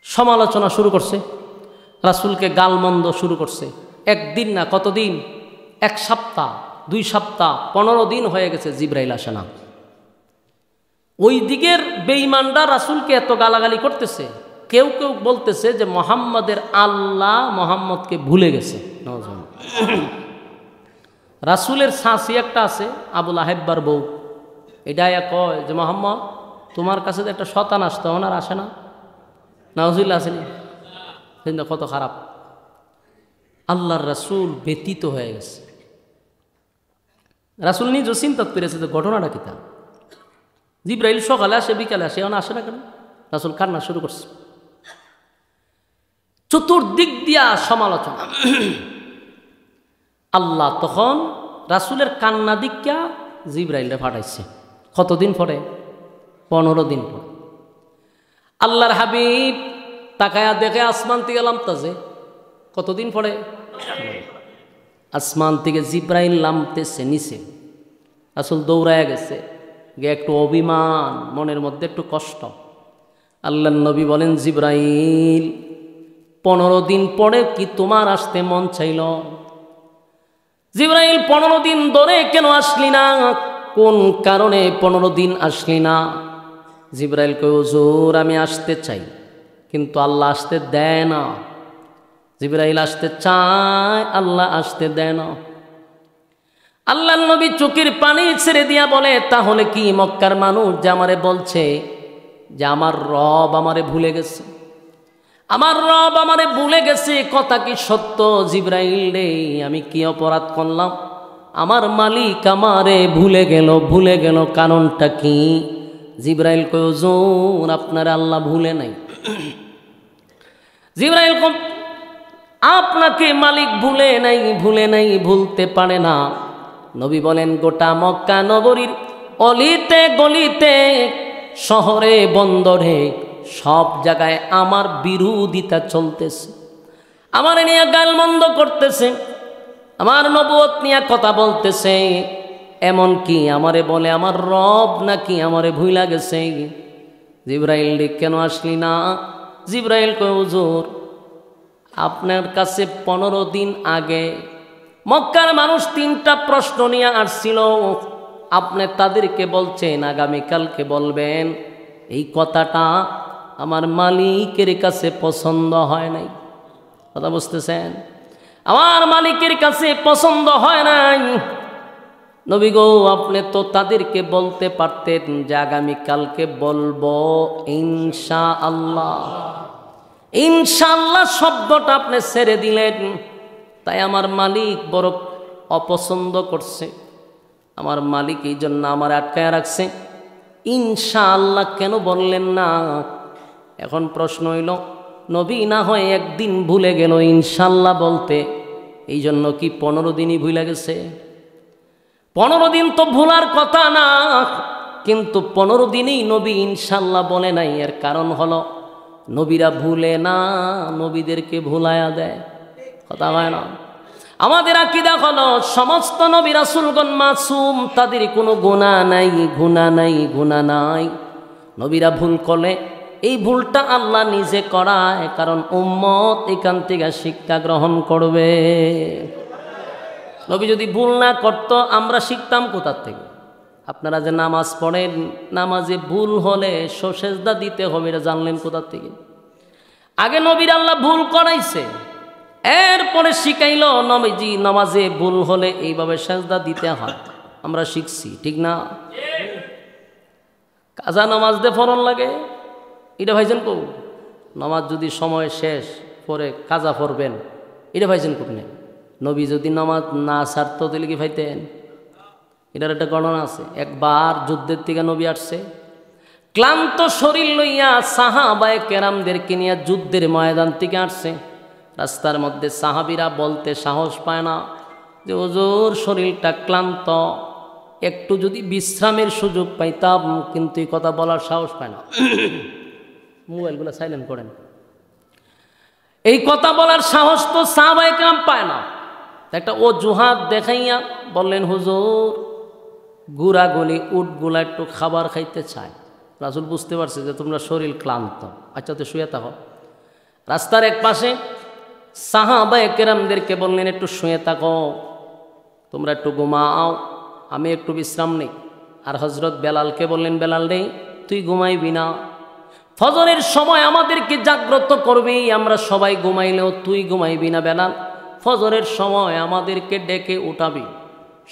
সমালোচনা শুরু করছে, রাসূলকে গালমন্দ শুরু করছে। 1 দিন না, কতদিন? 1 সপ্তাহ, 2 সপ্তাহ, 15 দিন হয়ে গেছে জিব্রাইল আসে না। ওই দিকের বেঈমানরা রাসূলকে এত গালাগালি করতেছে, কেউ কেউ বলতেছে যে মুহাম্মাদের আল্লাহ মুহাম্মদকে ভুলে গেছে। রাসূলের শাসি একটা আছে, আবু লাহাব্বার বউ, এটাই কয় যে মুহাম্মদ তোমার কাছে তো একটা শয়তান আসতো, ওনার আসে না? নাউজুবিল্লাহ আসেনি? কিন্তু কত খারাপ। আল্লাহর রাসূল ব্যতীত হয়ে গেছে। রাসূল নিজেও চিন্তা করেছে যে ঘটনাটা কি তা। জিব্রাইল সকালে আসে, বিকালে আসে, এখন আসে না কেন? রাসূল কান্না শুরু করছে। চতুর্দিক দিয়া সমালোচনা। আল্লাহ তখন রাসূলের কান্না দিক্কা জিব্রাইলরে পাঠাইছে। কতদিন পরে? 15 দিন পরে। আল্লাহর হাবিব তাকায়া দেখে আসমান থেকে নামতেছে। কতদিন পরে? আসমান থেকে জিব্রাইল নামতেছে নিচে। রাসূল দৌড়ায় গেছে, গিয়ে একটু অভিমান, মনের মধ্যে একটু কষ্ট। আল্লাহর নবী বলেন, জিব্রাইল 15 দিন পরে কি তোমার আসতে মন চাইল? জিব্রাইল 15 দিন ধরে কেন আসলি না? কোন কারণে 15 দিন আসলি না? জিব্রাইল কয়, হুজুর আমি আসতে চাই, কিন্তু আল্লাহ আসতে দেয় না। জিব্রাইল আসতে চায়, আল্লাহ আসতে দেয় না। আল্লাহর নবী চোখের পানি ছেড়ে দিয়া বলে, তাহলে কি মক্কার মানুষ যে আমারে বলছে যে আমার রব আমারে ভুলে গেছে, আমার রব আমারে ভুলে গেছে, কথা কি সত্য? জিব্রাইল রে, আমি কি অপরাধ করলাম? আমার মালিক আমারে ভুলে গেল, কারণটা কি? জিব্রাইল কয়, হুজুর আপনার আল্লাহ ভুলে নাই। জিব্রাইল কয়, আপনাকে মালিক ভুলে নাই, ভুলতে পারে না। নবী বলেন, গোটা মক্কা নগরীর অলিতে গলিতে, শহরে বন্দরে, সব জায়গায় আমার বিরোধিতা চলতেছে, আমার নিয়ে গালমন্দ করতেছে, আমার নবুয়ত নিয়ে কথা বলতেছে। এমন কি আমারে বলে আমার রব নাকি আমারে ভুইলা গেছে। জিব্রাইল রে, কেন আসলি না? জিব্রাইল কয়, হুজুর আপনার কাছে 15 দিন আগে মক্কার মানুষ 3টা প্রশ্ন নিয়ে আসছিল, আপনি তাদেরকে বলছেন আগামীকালকে বলবেন, এই কথাটা আমার মালিকের কাছে পছন্দ হয় নাই। কথা বুঝতেছেন? আমার মালিকের কাছে পছন্দ হয় নাই। নবী গো, আপনি তো তাদেরকে বলতে পারতেন যে আগামীকালকে বলবো ইনশাআল্লাহ। ইনশাআল্লাহ শব্দটা আপনি ছেড়ে দিলেন, তাই আমার মালিক বড় অপছন্দ করছে। আমার মালিক এই জন্য আমার আটকায় রাখছে। ইনশাআল্লাহ কেন বললেন না? এখন প্রশ্ন হইল, নবী না হয় একদিন ভুলে গেল ইনশাআল্লাহ বলতে, এই জন্য কি 15 দিনই ভুলে গেছে? 15 দিন তো ভুলার কথা না, কিন্তু 15 দিনেই নবী ইনশাআল্লাহ বলে নাই। এর কারণ হলো নবীরা ভুলে না, নবীদেরকে ভুলায়া দেয়। কথা হয় না? আমাদের আকীদা হলো সমস্ত নবী রাসূলগণ মাসুম, তাদের কোনো গুনাহ নাই, গুনাহ নাই। নবীরা ভুল করলে এই ভুলটা আল্লাহ নিজে করায়, কারণ উম্মত এখান থেকে শিক্ষা গ্রহণ করবে। নবী যদি ভুল না করতো আমরা শিখতাম কোথার থেকে? আপনারা যে নামাজ পড়েন, নামাজে ভুল হলে সেজদা দিতে হবে, এটা জানলেন কোথার থেকে? আগে নবীর আল্লাহ ভুল করাইছে, এরপরে শিখাইল নবীজি নামাজে ভুল হলে এইভাবে সেজদা দিতে হয়। আমরা শিখছি, ঠিক না? কাজা নামাজ দিয়ে ফরন লাগে, এটা ভাইছেন কো? নামাজ যদি সময় শেষ পরে কাজা পড়বেন, এটা ভাইছেন কোনে? নবী যদি নামাজ না ছাড়তো তাহলে কি ভাইতেন? এটার একটা গণনা আছে। একবার যুদ্ধের থেকে নবী আসছে, ক্লান্ত শরীর লইয়া সাহাবায়ে কেরামদেরকে নিয়ে যুদ্ধের ময়দান থেকে আসছে। রাস্তার মধ্যে সাহাবীরা বলতে সাহস পায় না যে হুজুর শরীরটা ক্লান্ত, একটু যদি বিশ্রামের সুযোগ পাইতাম, কিন্তু এই কথা বলার সাহস পায় না। মোবাইলগুলো সাইলেন্ট করেন। এই কথা বলার সাহস তো সাহাবায়ে কেরাম পায় না। একটা অজুহাত দেখাইয়া বললেন, হুজুর গুড়াগুলি উটগুলা একটু খাবার খাইতে চায়। রাসূল বুঝতে পারছে যে তোমরা শরীর ক্লান্ত, আচ্ছা তো শুয়ে থাকো। রাস্তার এক পাশে সাহাবায়ে কেরামদেরকে বললেন, একটু শুয়ে থাকো, তোমরা একটু ঘুমাও, আমি একটু বিশ্রাম নেই। আর হযরত বেলালকে বললেন, বেলাল রে তুই ঘুমাইবি না, ফজরের সময় আমাদেরকে জাগ্রত করবি, আমরা সবাই ঘুমাইলেও তুই ঘুমাইবি না বেলাল, ফজরের সময় আমাদেরকে ডেকে উঠাবি।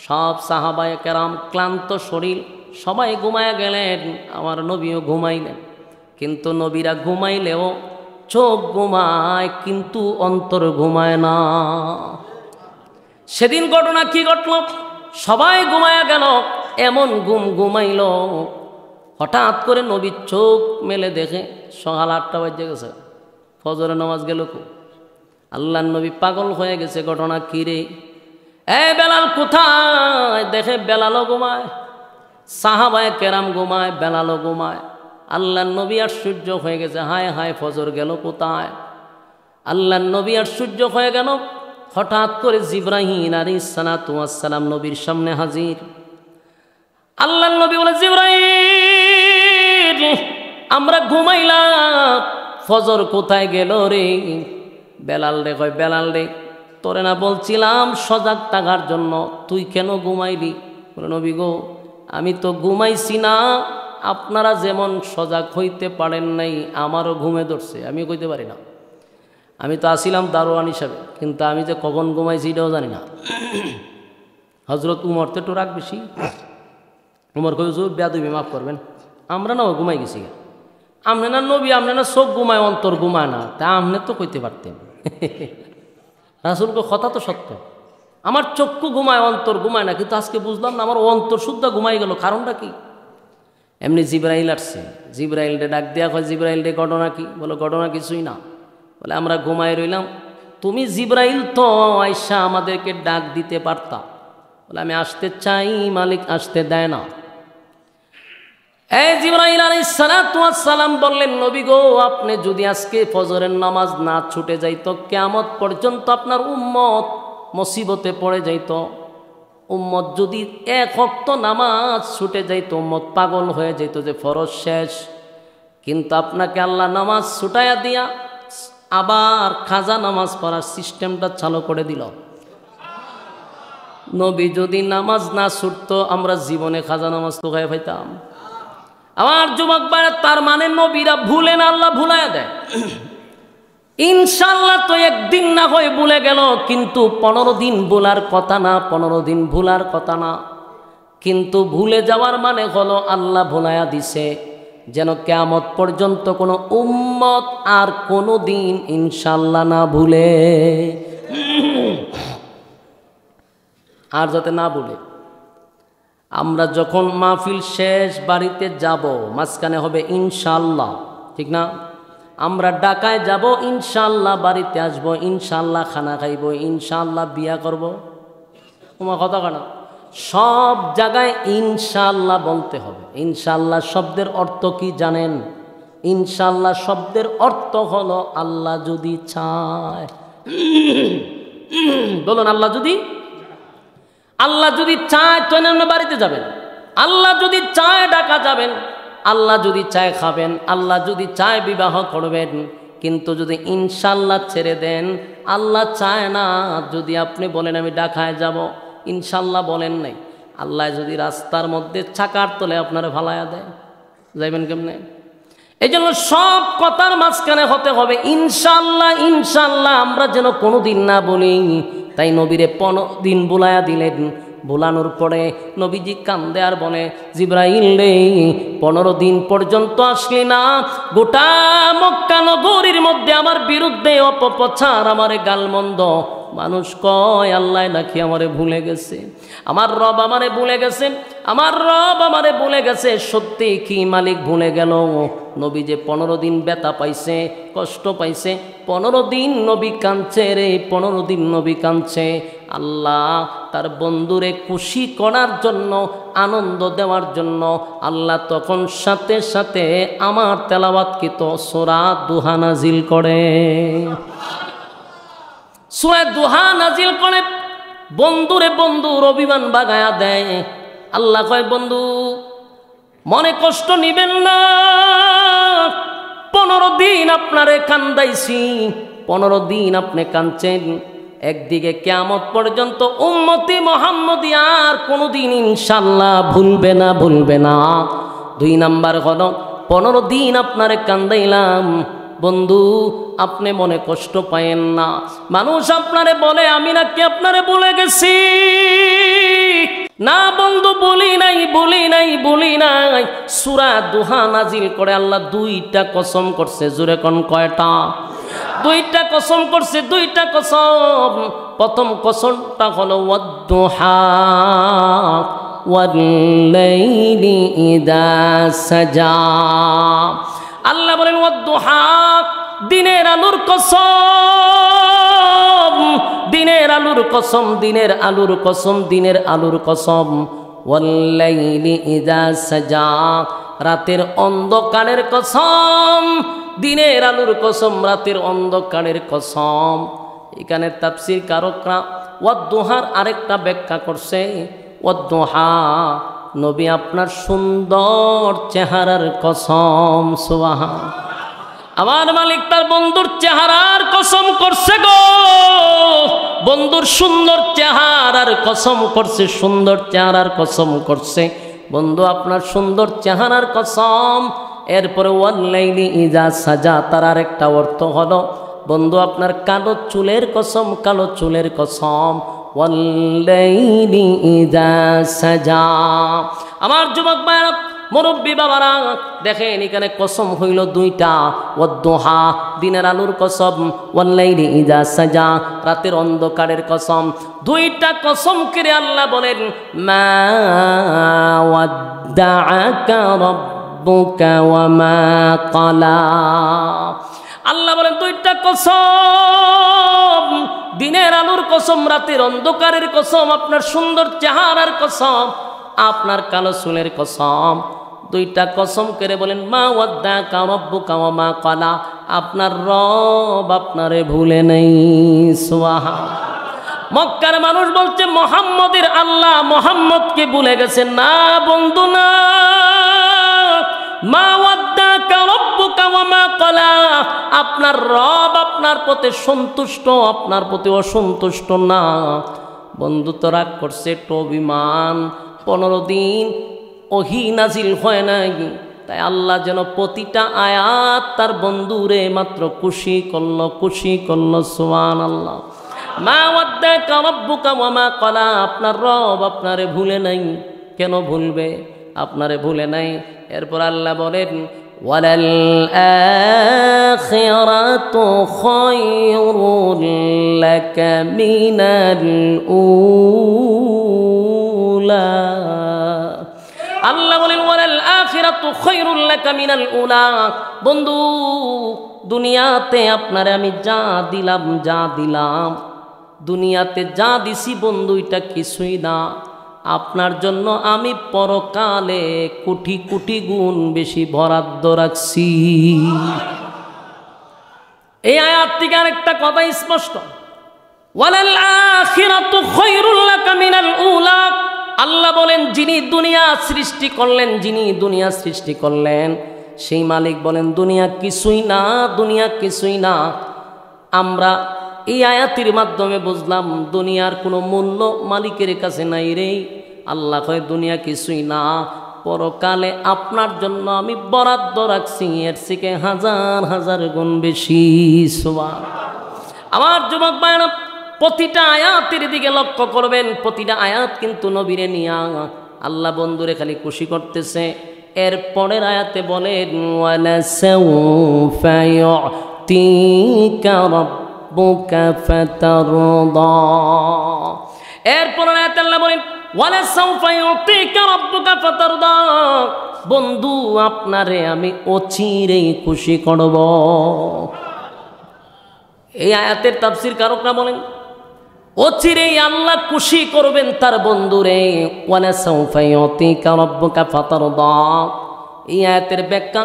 সব সাহাবায়ে কেরাম ক্লান্ত শরীর, সবাই ঘুমায় গেলেন, আমার নবীও ঘুমাইলেন। কিন্তু নবীরা ঘুমাইলেও চোখ ঘুমায়, কিন্তু অন্তর ঘুমায় না। সেদিন ঘটনা কি ঘটল? সবাই ঘুমায় গেল, এমন ঘুমাইল, হঠাৎ করে নবী চোখ মেলে দেখে সকাল 8টা বাজে গেছে, ফজরের নামাজ গেল। আল্লাহর নবী পাগল হয়ে গেছে, ঘটনা কি রে? বেলাল কোথায়? দেখে বেলালও ঘুমায়, সাহাবায়ে কেরাম ঘুমায়, বেলালও ঘুমায়। আল্লাহর নবী আশ্চর্য হয়ে গেছে, হায় হায় ফজর গেল কোথায়? আল্লাহর নবী আশ্চর্য হয়ে গেল। হঠাৎ করে জিবরাইল আলাইহিস সালাতু ওয়াস সালাম নবীর সামনে হাজির। আল্লাহর নবী বলে, জিবরাইল আমরা ঘুমাইলাম, ফজর কোথায় গেল রে? বেলাল রে কয়, বেলাল রে তোরে না বলছিলাম সজাগ থাকার জন্য, তুই কেন ঘুমাইলি? বলে, নবী গো আমি তো ঘুমাইছি না, আপনারা যেমন সজাগ হইতে পারেন নাই, আমারও ঘুমে ধরছে, আমিও কইতে পারি না। আমি তো আসিলাম দারোয়ান হিসাবে, কিন্তু আমি যে কখন ঘুমাইছি এটাও জানি না। হযরত উমর তো একটু রাগ বেশি। উমর কই, হুজুর বেয়াদবি মাফ করবেন, আমরা না ঘুমাই গেছি। আমনে না নবী, আমনে না চোখ ঘুমায় অন্তর ঘুমায় না, তা আমনে তো কইতে পারতেন। রাসূলকে কথা তো সত্য, আমার চক্ষু ঘুমায় অন্তর ঘুমায় না, কিন্তু আজকে বুঝলাম না আমার অন্তর শুদ্ধ ঘুমাই গেল, কারণটা কি? এমনি জিবরাইল আসছে, জিবরাইল রে ডাক দেয়া হয়, জিবরাইল রে ঘটনা কি? বলো ঘটনা কিছুই না। বলে আমরা ঘুমাই রইলাম, তুমি জিবরাইল তো আয়সা আমাদেরকে ডাক দিতে পারতা। বলে আমি আসতে চাই, মালিক আসতে দেয় না। জিবরাইল আলাইহিস সালাতু ওয়াস সালাম বললেন, নবী গো আপনি যদি আজকে ফজরের নামাজ না ছুটে যাইতো, কিয়ামত পর্যন্ত আপনার উম্মত মুসিবতে পড়ে যাইত। উম্মত যদি এক ওয়াক্ত নামাজ ছুটে যাইতো, উম্মত পাগল হয়ে যেত যে ফরজ শেষ। কিন্তু আপনাকে আল্লাহ নামাজ ছুটাইয়া দিয়া আবার খাজা নামাজ পড়ার সিস্টেমটা চালু করে দিল। নবী যদি নামাজ না ছুটতো আমরা জীবনে খাজা নামাজ তো খাই পাইতাম। আমার যুবক ভাইরা, তার মানে নবীরা ভুলে না, আল্লাহ ভুলাইয়া দেয়। ইনশাল্লাহ তো একদিন না হয়ে ভুলে গেল, কিন্তু 15 দিন ভুলার কথা না, 15 দিন ভুলার কথা না। কিন্তু ভুলে যাওয়ার মানে হলো আল্লাহ ভুলাইয়া দিছে, যেন কিয়ামত পর্যন্ত কোনো উম্মত আর কোনো দিন ইনশাল্লাহ না ভুলে, আর যাতে না ভুলে। আমরা যখন মাহফিল শেষ বাড়িতে যাব, মাঝখানে হবে ইনশাল্লাহ, ঠিক না? আমরা ঢাকায় যাব, ইনশাল্লাহ বাড়িতে আসব, ইনশাল্লাহ খানা খাইব, ইনশাল্লাহ বিয়া করব। তোমার কথা কেন? সব জায়গায় ইনশাল্লাহ বলতে হবে। ইনশাল্লাহ শব্দের অর্থ কি জানেন? ইনশাল্লাহ শব্দের অর্থ হলো আল্লাহ যদি চায়। বলুন, আল্লাহ যদি চায় তো আপনি বাড়িতে যাবেন, আল্লাহ যদি চায় ঢাকা যাবেন, আল্লাহ যদি চায় খাবেন, আল্লাহ যদি চায় বিবাহ করবেন। কিন্তু যদি ইনশাল্লাহ ছেড়ে দেন, আল্লাহ চায় না। যদি আপনি বলেন আমি ঢাকায় যাব, ইনশাল্লাহ বলেন নাই, আল্লাহ যদি রাস্তার মধ্যে চাকার তলে আপনারা ভালাইয়া দেয়, যাইবেন কেমনে? এই জন্য সব কথার মাঝখানে হতে হবে ইনশাল্লাহ। ইনশাল্লাহ আমরা যেন কোনো দিন না বলি। তাই নবীরে 15 দিন বুলাইয়া দিলেন। বুলানোর পরে নবীজি কান্দে আর বলে, জিব্রাইল রে, 15 দিন পর্যন্ত আসলি না, গোটা মক্কা নগরীর মধ্যে আমার বিরুদ্ধে অপপ্রচার, আমারে গালমন্দ। মানুষ কয় আল্লাহ নাকি আমারে ভুলে গেছে, আমার রব আমারে ভুলে গেছে, আমার রব আমারে ভুলে গেছে। সত্যি কি মালিক ভুলে গেল? নবী যে 15 দিন ব্যথা পাইছে, কষ্ট পাইছে, 15 দিন নবী কাঁদছে রে, 15 দিন নবী কাঁদছে। আল্লাহ তার বন্ধুরে খুশি করার জন্য, আনন্দ দেওয়ার জন্য আল্লাহ তখন সাথে সাথে আমার তেলাওয়াতকৃত সূরা দুহা নাজিল করে। সূরা দুহা নাজিল করে বন্ধুরে বন্ধুর অভিমান বাগায়া দেয়। আল্লাহ কয়, বন্ধু মনে কষ্ট নিবেন না, 15 দিন আপনারে কান্দাইছি, 15 দিন আপনি কাঁদছেন। একদিকে কিয়ামত পর্যন্ত উম্মতি মুহাম্মদী আর কোনোদিন ইনশাআল্লাহ ভুলবে না, ভুলবে না। 2 নাম্বার হলো 15 দিন আপনারে কান্দাইলাম, বন্ধু আপনি মনে কষ্ট পায়েন না। মানুষ আপনারে বলে আমি নাকি আপনারে বলে গেছি, না বন্ধু, বলি নাই, বলি নাই, বলি নাই। সূরা দুহা নাজিল করে আল্লাহ 2টা কসম করছে। জোরে কোন কয়টা? 2টা কসম করছে, 2টা কসম। প্রথম কসমটা হলো ওয়াদ-দুহা ওয়াল-লাইলি ইযা সাজা। আল্লাহ বলেন ওয়াদ-দুহা, দিনের আলোর কসম, দিনের আলোর কসম, দিনের আলোর কসম, দিনের আলোর কসম। ওয়াল-লাইলি ইযা সাজা, রাতের অন্ধকারের কসম, দিনের আলোর কসম, রাতের অন্ধকারের কসম। এখানে তাফসীর কারকরা ওয়াদ-দুহার আরেকটা ব্যাখ্যা করছে, ওয়াদ-দুহা নবী আপনার সুন্দর চেহারার কসম। সুবহান। আমার মালিক তার বন্ধুর চেহারার কসম করছে গো, বন্ধুর সুন্দর চেহারার কসম করছে, সুন্দর চেহারার কসম করছে। বন্ধু আপনার সুন্দর চেহারার কসম। এরপরে ওয়াল-লাইলি ইযা সাজা, তার আরেকটা অর্থ হলো বন্ধু আপনার কালো চুলের কসম, কালো চুলের কসম। ওয়াল-লাইলি ইযা সাজা। আমার যুবক ভাইরা, মুরব্বী বাবারা, দেখেন এখানে কসম হইল 2টা। ওয়াদ-দুহা দিনের আলোর কসম, ওয়াল-লাইলি ইযা সাজা রাতের অন্ধকারের কসম। 2টা কসম করে আল্লাহ বলেন, মা ওয়াদ্দাআকা রাব্বুকা ওয়া মা ক্বালা। আল্লাহ বলেন 2টা কসম, দিনের আলোর কসম, রাতের অন্ধকারের কসম, আপনার সুন্দর চেহারার কসম, আপনার কালো চুলের কসম। 2টা কসম করে বলেন, মা ওয়াদ্দাআকা রাব্বুকা ওয়া মা ক্বালা, আপনার রব আপনারে ভুলে নাই। সুবহান। মক্কার মানুষ বলছে মুহাম্মদের আল্লাহ মুহাম্মদকে ভুলে গেছে। না বন্ধু না, মা ওয়াদ্দাআকা রাব্বুকা ওয়া মা ক্বালা, আপনার রব আপনার প্রতি সন্তুষ্ট, আপনার প্রতি অসন্তুষ্ট না। বন্ধু তো রাগ করছে, একটু অভিমান। 15 দিন ওহী নাজিল হয় নাই, তাই আল্লাহ যেন প্রতিটা আয়াত তার বন্ধুরে মাত্র খুশি করলো। সুবহানাল্লাহ। মা ওয়াদ্দাকা রাব্বুকা ওয়া মা ক্বালা, আপনার রব আপনারে ভুলে নাই। কেন ভুলবে? আপনারে ভুলে নাই। এরপর আল্লাহ বলেন ওয়ালাল আখিরাতু খায়রুল লাকা মিনাল উলা। আল্লাহ বলেন ওয়ালাল আখিরাতু খায়রুল লাকা মিনাল উলা। বন্ধু, দুনিয়াতে আপনারে আমি যা দিলাম, দুনিয়াতে যা দিছি বন্ধু, এটা কিছুই না। আপনার জন্য আমি পরকালে কোটি কোটি গুণ বেশি বরাদ্দ রাখছি। এই আয়াত থেকে আরেকটা কথা স্পষ্ট, ওয়ালাল আখিরাতু খায়রুল লাকা মিনাল উলা। আল্লাহ বলেন যিনি দুনিয়া সৃষ্টি করলেন সেই মালিক বলেন দুনিয়া কিছুই না। আমরা এই আয়াতের মাধ্যমে বুঝলাম দুনিয়ার কোনো মূল্য মালিকের কাছে নাই রে। আল্লাহ কয় দুনিয়া কিছুই না, পরকালে আপনার জন্য আমি বরাদ্দ রাখছি এর থেকে হাজার হাজার গুণ বেশি। সুবহানাল্লাহ। আমার যুবক ভাইরা, প্রতিটা আয়াতের দিকে লক্ষ্য করবেন, প্রতিটা আয়াত কিন্তু নবীরে নিয়া আল্লাহ বন্ধুরে খালি খুশি করতেছে। এর পরের আয়াতে বলেন ওয়ালা সাউফা ইউতিকা রাব্বুকা ফাতারদা। এরপর আয়াতে আল্লাহ বলেন ওয়ালা সাউফা ইউতিকা রাব্বুকা ফাতারদা। বন্ধু, আপনারে আমি অচিরেই খুশি করব। এই আয়াতের তাফসীর কারকরা বলেন অচিরেই আল্লাহ খুশি করবেন তার বন্ধুরে। ওয়ালা সাউফা ইউতিকা রাব্বুকা ফাতারদা। এই আয়াতের ব্যাখ্যা,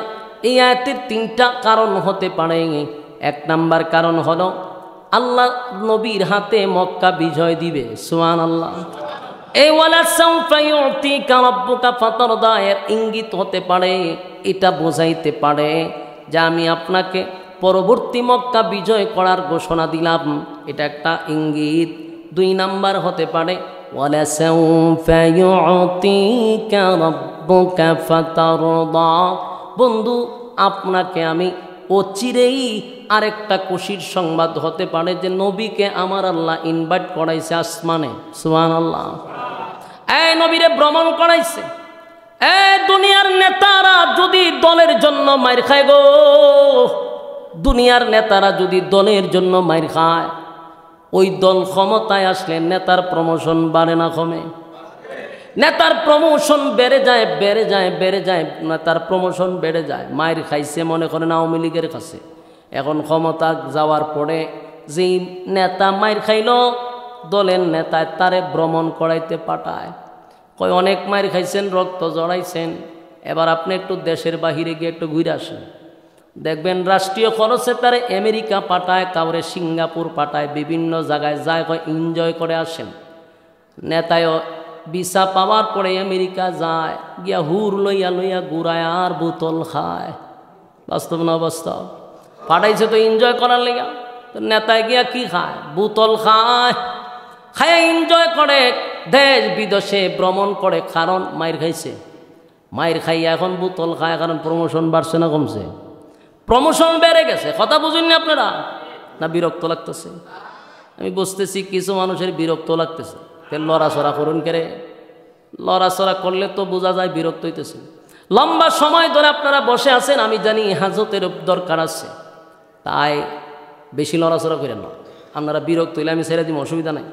এই আয়াতের 3টা কারণ হতে পারে। 1 নাম্বার কারণ হলো আল্লাহ নবীর হাতে মক্কা বিজয় দিবে। সুবহানাল্লাহ। এই ওয়ালা সাউফা ইউতিকা রাব্বুকা ফাতারদা এর ইঙ্গিত হতে পারে, এটা বোঝাইতে পারে যে আমি আপনাকে পরবর্তী মক্কা বিজয় করার ঘোষণা দিলাম, এটা একটা ইঙ্গিত। 2 নাম্বার হতে পারে ওয়ালা সাউফা ইউতিকা রাব্বুকা ফাতারদা। বন্ধু, আপনাকে আমি অচিরেই আরেকটা খুশির সংবাদ হতে পারে যে নবীকে আমার আল্লাহ ইনভাইট করাইছে আসমানে। সুবহানাল্লাহ। এই নবীরে ভ্রমণ করাইছে। দুনিয়ার নেতারা যদি দলের জন্য মাইর খায় গো, দুনিয়ার নেতারা যদি দলের জন্য মাইর খায়, ওই দল ক্ষমতায় আসলে নেতার প্রমোশন বাড়ে না কমে? নেতার প্রমোশন বেড়ে যায়, নেতার প্রমোশন বেড়ে যায়। মাইর খাইছে মনে করেন আওয়ামী লীগের কাছে, এখন ক্ষমতা যাওয়ার পরে যেই নেতা মাইর খাইল, দলের নেতায় তারে ভ্রমণ করাইতে পাঠায়, কয় অনেক মাইর খাইছেন, রক্ত জড়াইছেন, এবার আপনি একটু দেশের বাহিরে গিয়ে একটু ঘুরে আসেন। দেখবেন রাষ্ট্রীয় খরচে তারে আমেরিকা পাঠায়, কাউরে সিঙ্গাপুর পাঠায়, বিভিন্ন জায়গায় যায়, কয় এনজয় করে আসেন। নেতায়ও ভিসা পাওয়ার পরে আমেরিকা যায়, গিয়া হুর লইয়া ঘুরায় আর বোতল খায়। বাস্তব না বাস্তব? পাঠাইছে তো এনজয় করার লেগা, তো নেতায় গিয়া কি খায়? বোতল খায় এনজয় করে, দেশ বিদেশে ভ্রমণ করে, কারণ মাইর খাইছে। মাইর খাইয়া এখন বোতল খায়, কারণ প্রমোশন বাড়ছে না কমছে? প্রমোশন বেড়ে গেছে। কথা বুঝুন না আপনারা? না বিরক্ত লাগতেছে? আমি বুঝতেছি কিছু মানুষের বিরক্ত লাগতেছে। লড়াচড়া করুন কেরে, লড়াচড়া করলে তো বোঝা যায় বিরক্ত হইতেছে। লম্বা সময় ধরে আপনারা বসে আছেন, আমি জানি হাজতের দরকার আছে, তাই বেশি লড়াচড়া করেন না। আপনারা বিরক্ত হইলে আমি ছেড়ে দিব, অসুবিধা নাই।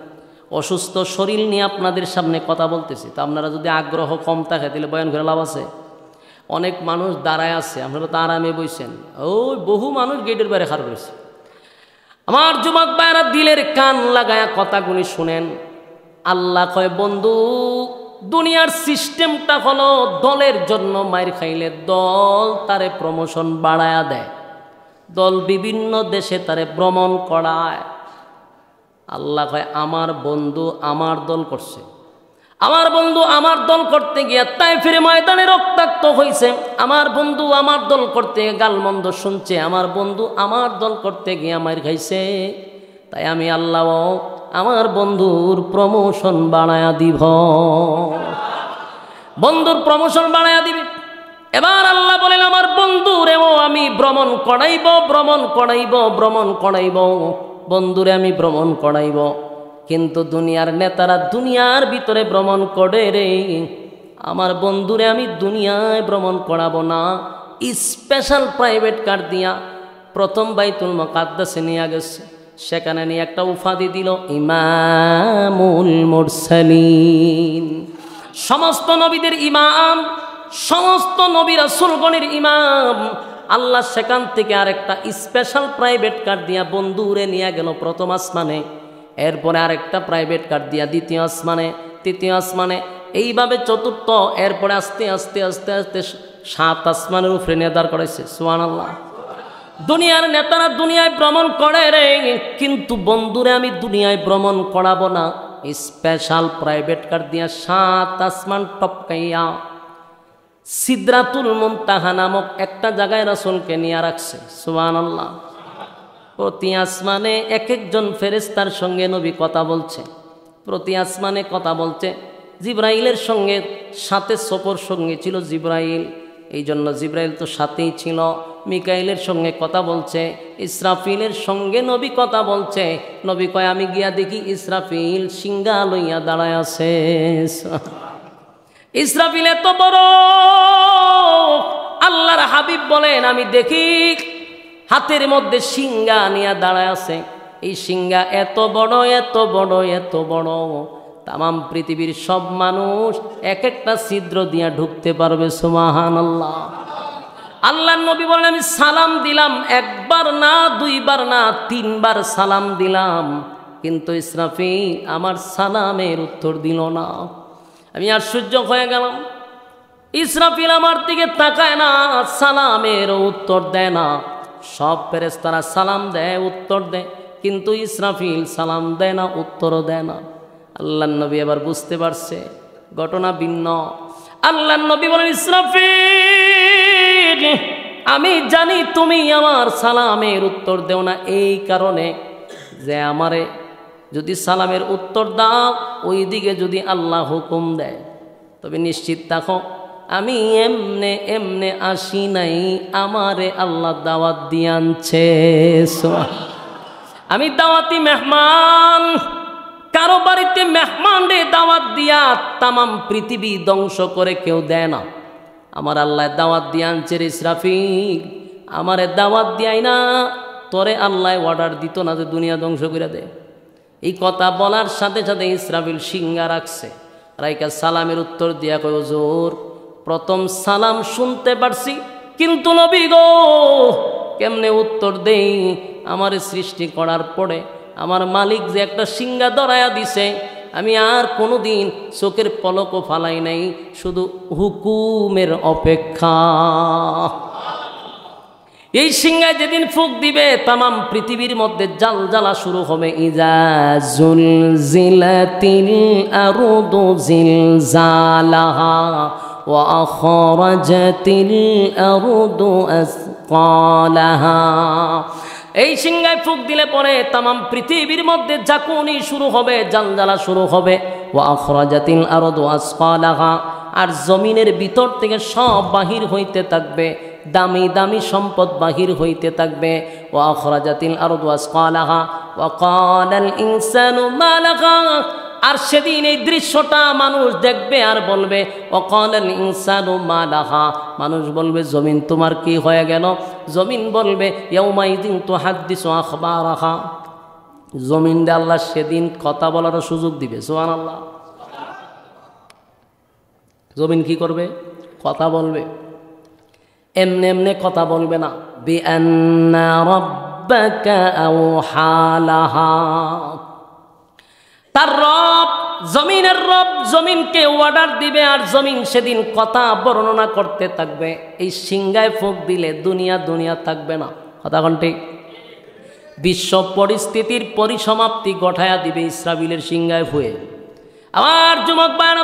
অসুস্থ শরীর নিয়ে আপনাদের সামনে কথা বলতেছি, তা আপনারা যদি আগ্রহ কম থাকে তাহলে বয়ান করে লাভ আছে? অনেক মানুষ দাঁড়ায় আছে, আপনারা তো আরামে বইছেন, ওই বহু মানুষ গেটের বাইরে খাড়া রয়েছে। আমার যুবক ভাইরা দিলের কান লাগায়া কথাগুলি শুনেন। আল্লাহ কয় বন্ধু, দুনিয়ার সিস্টেমটা হলো দলের জন্য মাইর খাইলে দল তারে প্রমোশন বাড়ায়া দেয়, দল বিভিন্ন দেশে তারে ভ্রমণ করায়। আল্লাহ কয় আমার বন্ধু আমার দল করছে, আমার বন্ধু আমার দল করতে গিয়া তাইফের ময়দানে রক্তাক্ত হয়েছে, আমার বন্ধু আমার দল করতে গালমন্দ শুনছে, আমার বন্ধু আমার দল করতে গিয়া মাইর খাইছে। তাই আমি আল্লাহ আমার বন্ধুর প্রমোশন বাড়ায়া দিব, বন্ধুর প্রমোশন বাড়ায়া দিবে। এবার আল্লাহ বলেন আমার বন্ধুরেও আমি ভ্রমণ করাইব, ভ্রমণ করাইব, ভ্রমণ করাইব, বন্ধুরে আমি ভ্রমণ করাইব। কিন্তু দুনিয়ার নেতারা দুনিয়ার ভিতরে ভ্রমণ করে রে, আমার বন্ধুরে আমি দুনিয়ায় ভ্রমণ করাবো না। স্পেশাল প্রাইভেট কার দিয়া প্রথম বাইতুল মুকাদ্দাসে নিয়ে গেছে, সেখানে নিয়ে একটা উপাধি দিল ইমামুল মুরসালিন, সমস্ত নবীদের ইমাম, সমস্ত নবী রাসূলগণের ইমাম। আল্লাহ সেখান থেকে আরেকটা স্পেশাল প্রাইভেট কার দিয়া বন্ধুরে নিয়ে গেল প্রথম আসমানে, এরপরে আরেকটা প্রাইভেট কার দিয়া দ্বিতীয় আসমানে, তৃতীয় আসমানে, এইভাবে চতুর্থ, এরপরে আস্তে আস্তে আস্তে আস্তে 7 আসমানের উপরে নিয়ে দাঁড় করাইছে। সুবহানাল্লাহ। দুনিয়ার নেতারা দুনিয়ায় ভ্রমণ করে রে, কিন্তু বন্ধুরে আমি দুনিয়ায় ভ্রমণ করাবো না। স্পেশাল প্রাইভেট কার দিয়া 7 আসমান টপকাইয়া সিদরাতুল মুনতাহা নামক একটা জায়গায় রাসূলকে নিয়ে রাখছে। সুবহানাল্লাহ। প্রতি আসমানে এক একজন ফেরেশতার সঙ্গে নবী কথা বলছে, প্রতি আসমানে কথা বলছে। জিব্রাইলের সঙ্গে সাথে সফর সঙ্গে ছিল জিব্রাইল, এই জন্য জিব্রাইল তো সাথেই ছিল। মিকাইলের সঙ্গে কথা বলছে, ইসরাফিলের সঙ্গে নবী কথা বলছে। নবী কয় আমি গিয়া দেখি ইসরাফিল সিংহা লইয়া দাঁড়ায় আছে। ইসরাফিল এত বড়, আল্লাহর হাবিব বলেন আমি দেখি হাতের মধ্যে সিংহা নিয়ে দাঁড়ায় আছে। এই সিংহা এত বড়, এত বড়, এত বড়, তামাম পৃথিবীর সব মানুষ এক একটা ছিদ্র দিয়া ঢুকতে পারবে। সুবহানাল্লাহ। আল্লাহর নবী বলেন আমি সালাম দিলাম, একবার না, দুইবার না, 3 বার সালাম দিলাম, কিন্তু ইসরাফিল আমার সালামের উত্তর দিল না। আমি আশ্চর্য হয়ে গেলাম, ইসরাফিল আমার দিকে তাকায় না, সালামের উত্তর দেয় না। সব ফেরেশতারা সালাম দেয়, উত্তর দেয়, কিন্তু ইসরাফিল সালাম দেয় না, উত্তরও দেয় না। আল্লাহর নবী এবার বুঝতে পারছে ঘটনা ভিন্ন। আল্লাহর নবী বলেন ইসরাফিল আমি জানি তুমি আমার সালামের উত্তর দেও না, এই কারণে যে আমারে যদি সালামের উত্তর দাও ওই দিকে যদি আল্লাহ হুকুম দেয়, তবে নিশ্চিত থাকো আমি এমনে এমনে আসি নাই, আমারে আল্লাহ দাওয়াত দিয়ে আনছে। আমি দাওয়াতি মেহমান, কারো বাড়িতে মেহমান রে দাওয়াত দিয়া তামাম পৃথিবী ধ্বংস করে কেউ দেয় না। আমার আল্লাহ দাওয়াত দিয়ে আনছে রে ইসরাফিল, আমারে দাওয়াত দিয়াই না, তোরে আল্লাহ অর্ডার দিত না যে দুনিয়া ধ্বংস করে দে। এই কথা বলার সাথে সাথে ইসরাফিল সিংহা রাখছে, রাইকা সালামের উত্তর দিয়া কয় হুজুর প্রথম সালাম শুনতে পারছি, কিন্তু নবী গো কেমনে উত্তর দেই? আমার সৃষ্টি করার পরে আমার মালিক যে একটা সিংহা ধরায়া দিছে, আমি আর কোনোদিন চোখের পলকও ফালাই নাই, শুধু হুকুমের অপেক্ষা। এই সিংহায় যেদিন ফুক দিবে তামাম পৃথিবীর মধ্যে জালজালা শুরু হবে। ইজা জুলজিলাতিল আরদু জিলজালাহা ওয়া আখরাজাতিল আরদু আসকালাহা। এই সিংহায় ফুক দিলে পরে তামাম পৃথিবীর মধ্যে ঝাঁকুনি শুরু হবে, জালজালা শুরু হবে। ওয়া আখরাজাতিল আরদু আসকালাহা, আর জমিনের ভিতর থেকে সব বাহির হইতে থাকবে, দামি দামি সম্পদ বাহির হইতে থাকবে। ওয়া আখরাজাতিল আরদু আসকালাহা ওয়া ক্বালাল ইনসানু মা লাহা, আর সেদিন এই দৃশ্যটা মানুষ দেখবে আর বলবে ওয়া ক্বালাল ইনসানু মা লাহা, মানুষ বলবে জমিন তোমার কি হয়ে গেল? জমিন বলবে ইয়াউমাইযিন তুহাদ্দিসু আখবারাহা, জমিন দে আল্লাহ সেদিন কথা বলার সুযোগ দিবে। সুবহানাল্লাহ। জমিন কি করবে? কথা বলবে। এমনি এমনি কথা বলবে না, বিআন্না রাব্বাকা আওহা লাহা, তার রব, জমিনের রব জমিনকে অর্ডার দিবে, আর জমিন সেদিন কথা বর্ণনা করতে থাকবে। এই সিংহায় ফুঁক দিলে দুনিয়া দুনিয়া থাকবে না। কথা কোন ঠিক? বিশ্ব পরিস্থিতির পরিসমাপ্তি ঘটায়া দিবে ইসরাফিলের সিংহায় ফুঁয়ে। আমার যুবক ভাইরা,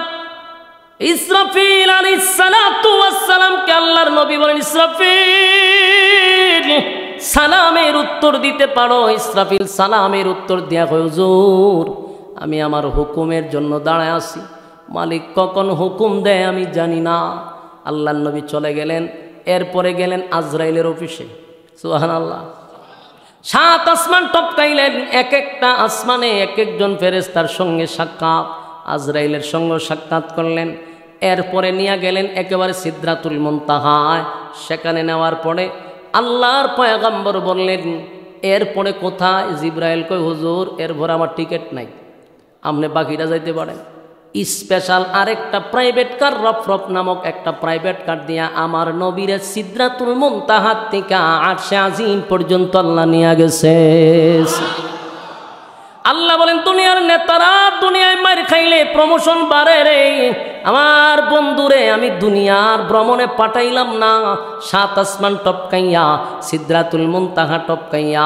ইসরাফিল আলাইহিস সালাতু ওয়াস সালাম কে আল্লাহর নবী বলেন ইসরাফিল সালামের উত্তর দিতে পারো। ইসরাফিল সালামের উত্তর দিয়া কয় হুজুর আমি আমার হুকুমের জন্য দাঁড়ায় আছি, মালিক কখন হুকুম দেয় আমি জানি না। আল্লাহর নবী চলে গেলেন। এরপরে গেলেন আজরাইলের অফিসে। সুবহানাল্লাহ। 7 আসমান টপকাইলেন। এক একটা আসমানে এক একজন ফেরেশতার সঙ্গে সাক্ষাৎ। আজরাইলের সঙ্গে সাক্ষাৎ করলেন। এরপরে নিয়ে গেলেন একেবারে সিদরাতুল মুনতাহায়। সেখানে নেওয়ার পরে আল্লাহর পয়গম্বর বললেন এরপরে কোথায়? জিবরাইল কয় হুজুর এরপরে আমার টিকিট নাই, আপনি বাকিটা যাইতে পারেন। স্পেশাল আরেকটা প্রাইভেট কার রফরফ নামক একটা প্রাইভেট কার দিয়া আমার নবীর সিদরাতুল মুনতাহাত থেকে আরশে আজিম পর্যন্ত আল্লাহ নিয়ে গেছে। আল্লাহ বলেন দুনিয়ার নেতারা দুনিয়ায় মার খাইলে প্রমোশন বাড়ে রে, আমার বন্ধুরে আমি দুনিয়ার ভ্রমণে পাঠাইলাম না। 7 আসমান টপকাইয়া সিদরাতুল মুনতাহা টপকাইয়া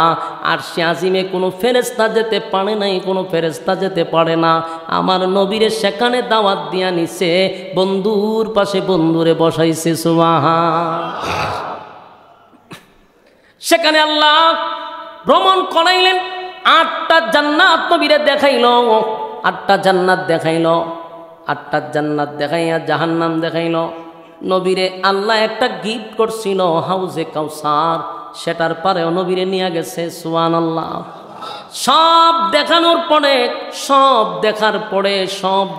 আরশে আজিমে কোনো ফেরেশতা যেতে পারে নাই, কোনো ফেরেশতা যেতে পারে না। আমার নবীরে সেখানে দাওয়াত দিয়া নিছে, বন্ধুর পাশে বন্ধুরে বসাইছে। সুবহান। সেখানে আল্লাহ ভ্রমণ করাইলেন। 8টা জান্নাত নবীরে দেখাইল, 8টা জান্নাত দেখাইল। 8টা জান্নাত দেখাইয়া জাহান্নাম দেখাইল। নবীরে আল্লাহ একটা গিফট করছিল হাউজে কাউসার, সেটার পরেও নবীরে নিয়ে গেছে। সুবহানাল্লাহ। সব দেখানোর পরে সব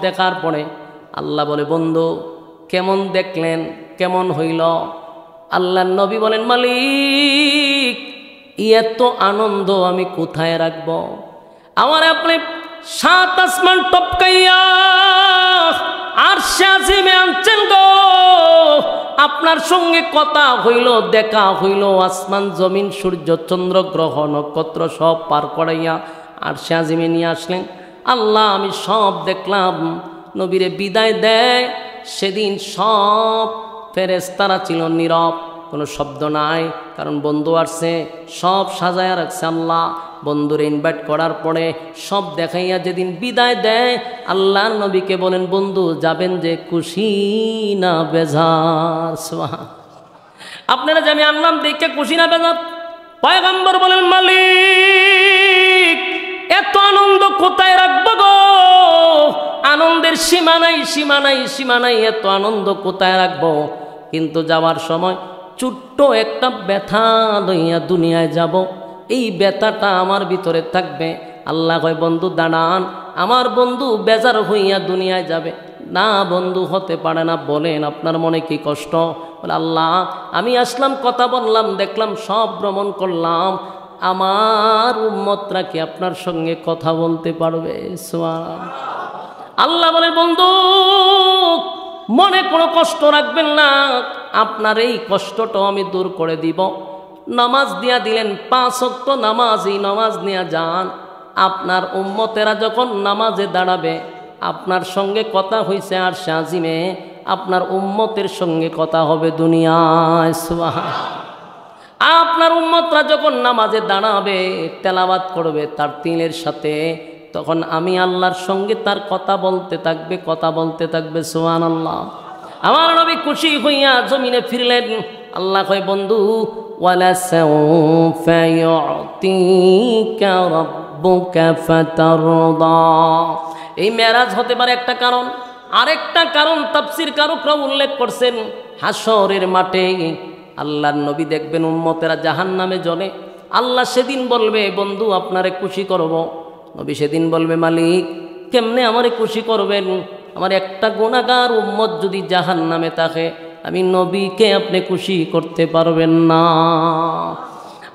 দেখার পরে আল্লাহ বলে বন্ধু কেমন দেখলেন, কেমন হইল? আল্লাহর নবী বলেন মালিক এত আনন্দ আমি কোথায় রাখব? আমার আপনি 7 আসমান টপকাইয়া আরশে আজিমে আনছেন গো, আপনার সঙ্গে কথা হইল, দেখা হইল, আসমান জমিন সূর্য চন্দ্র গ্রহ নক্ষত্র সব পার করাইয়া আরশে আজিমে নিয়ে আসলেন। আল্লাহ আমি সব দেখলাম। নবীরে বিদায় দেয় সেদিন সব ফেরেশতারা ছিল নীরব, কোনো শব্দ নাই, কারণ বন্ধু আসছে, সব সাজায়া রাখছে আল্লাহ। বন্ধুরে ইনভাইট করার পরে সব দেখাইয়া যেদিন বিদায় দেয় আল্লাহর নবীকে বলেন বন্ধু যাবেন যে খুশি না বেজার? সুবহান। আপনারা যে আমি আনলাম দেখে খুশি না বেজার? পয়গম্বর বলেন মালিক এত আনন্দ কোথায় রাখবো গো? আনন্দের সীমা নাই, সীমা নাই, সীমা নাই, এত আনন্দ কোথায় রাখবো? কিন্তু যাওয়ার সময় ছোট্ট একটা ব্যথা লইয়া দুনিয়ায় যাব, এই ব্যথাটা আমার ভিতরে থাকবে। আল্লাহ কয় বন্ধু দাঁড়ান, আমার বন্ধু বেজার হইয়া দুনিয়ায় যাবে না। বন্ধু হতে পারে না। বলেন আপনার মনে কি কষ্ট? বলে আল্লাহ আমি আসলাম, কথা বললাম, দেখলাম, সব ভ্রমণ করলাম, আমার উম্মতরা কি আপনার সঙ্গে কথা বলতে পারবে? সুবহান। আল্লাহ বলে বন্ধু মনে কোনো কষ্ট রাখবেন না, আপনার এই কষ্টটাও আমি দূর করে দিব। নামাজ দিয়া দিলেন, 5 ওয়াক্ত নামাজ, এই নামাজ নিয়ে যান। আপনার উম্মতেরা যখন নামাজে দাঁড়াবে আপনার সঙ্গে কথা হইছে আরশে আজিমে, আপনার উম্মতের সঙ্গে কথা হবে দুনিয়ায়। সুবহান। আপনার উম্মতরা যখন নামাজে দাঁড়াবে তেলাওয়াত করবে তার তিলের সাথে, তখন আমি আল্লাহর সঙ্গে তার কথা বলতে থাকবে, কথা বলতে থাকবে। সুবহানাল্লাহ। আমার নবী খুশি হইয়া জমিনে ফিরলেন। আল্লাহ কয় বন্ধু ওয়ালা সাউফা ইউতিকা রাব্বুকা ফাতারদা। এই মেরাজ হতে পারে একটা কারণ, আরেকটা কারণ তাফসীর কারকরা উল্লেখ করছেন হাশরের মাঠে আল্লাহর নবী দেখবেন উম্মতেরা জাহান্নামে জ্বলে। আল্লাহ সেদিন বলবে বন্ধু আপনারে খুশি করব। নবী সেদিন বলবে মালিক কেমনে আমারে খুশি করবেন? আমার একটা গুনাহগার উম্মত যদি জাহান্নামে থাকে আমি নবীকে আপনি খুশি করতে পারবেন না।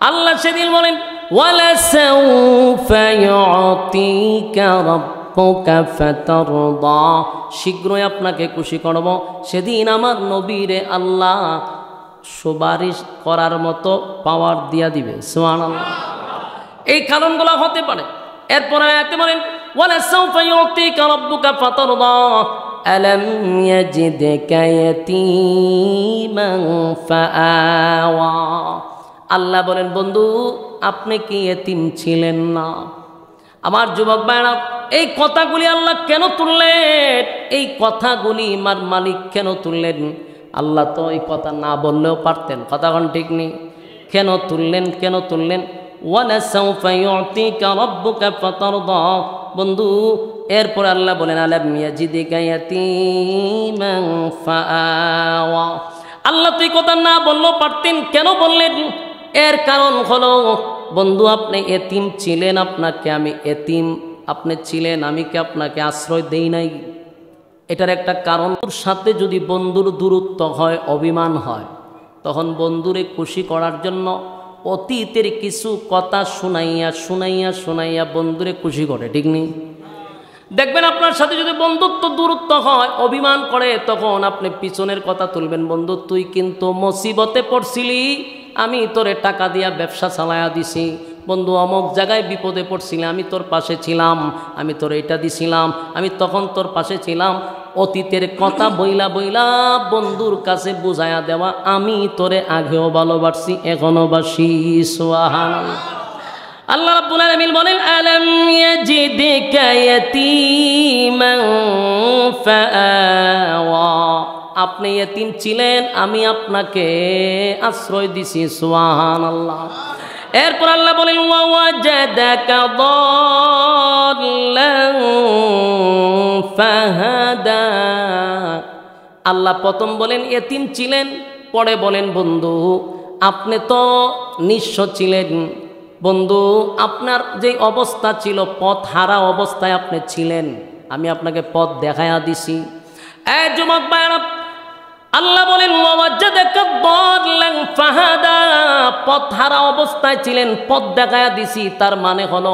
আল্লাহ সেদিন বলেন ওয়ালা সাউফা ইউতিকা রাব্বুকা ফাতারদা, শীঘ্রই আপনাকে খুশি করব। সেদিন আমার নবীরে আল্লাহ সুপারিশ করার মতো পাওয়ার দিয়া দিবে। সুবহানাল্লাহ। এই কারণগুলো হতে পারে। এরপর আয়াতে বলেন ওয়ালা সাউফা ইউতিকা রাব্বুকা ফাতারদা আলাম ইয়াজিদকা ইয়াতীমান ফাআওয়া। আল্লাহ বলেন বন্ধু আপনি কি এতিম ছিলেন না? আমার যুবক ভাইরা এই কথাগুলি আল্লাহ কেন তুললেন? এই কথাগুলি আমার মালিক কেন তুললেন? আল্লাহ তো এই কথা না বললেও পারতেন, কথা কোন ঠিক নেই। কেন তুললেন, কেন তুললেন? ওয়ালাসাউফা ইউতিকা রাব্বুকা ফাতারদা। বন্ধু, এরপর আল্লাহ বলেন আলাম ইয়াজিদিকা ইয়াতীমান ফাআওয়া। আল্লাহ তুই কথা না বললেও পারতেন, কেন বললেন? এর কারণ হলো বন্ধু আপনি এতিম ছিলেন, আপনাকে আমি এতিম, আপনি ছিলেন, আমি কি আপনাকে আশ্রয় দেই নাই? এটার একটা কারণ। ওর সাথে যদি বন্ধুর দূরত্ব হয়, অভিমান হয়, তখন বন্ধুরে খুশি করার জন্য অতীতের কিছু কথা শুনাইয়া শুনাইয়া শুনাইয়া বন্ধুরে খুশি করে, ঠিক নেই? দেখবেন আপনার সাথে যদি বন্ধুত্ব দূরত্ব হয়, অভিমান করে, তখন আপনি পিছনের কথা তুলবেন। বন্ধু তুই কিন্তু মুসিবতে পড়ছিলি, আমি তোরে টাকা দিয়া ব্যবসা চালায়া দিছি। বন্ধু অমুক জায়গায় বিপদে পড়ছিলি, আমি তোর পাশে ছিলাম, আমি তোর এটা দিছিলাম, আমি তখন তোর পাশে ছিলাম। অতীতের কথা বইলা বইলা বন্ধুর কাছে বুঝায়া দেওয়া, আমি তোরে আগেও ভালোবাসি, এখনো বাসি। সুবহানাল্লাহ। আল্লাহ রাব্বুল আলামিন বলেন আলাম ইয়াজিদিকা ইয়াতীমান ফাআওয়া। আপনি এতিম ছিলেন, আমি আপনাকে আশ্রয় দিছি। সুবহানাল্লাহ। এরপর আল্লাহ বলেন ওয়াজাদাকা দাল্লান ফাহাদা। আল্লাহ প্রথম বলেন এতিম ছিলেন, পরে বলেন বন্ধু আপনি তো নিঃস্ব ছিলেন। বন্ধু আপনার যে অবস্থা ছিল, পথ হারা অবস্থায় আপনি ছিলেন, আমি আপনাকে পথ দেখায়া দিছি। এই যুবক ভাইরা, আল্লাহ বলেন ওয়াজাদাকা দাল্লান ফাহাদা। পথ হারা অবস্থায় ছিলেন, পথ দেখায়া দিছি। তার মানে হলো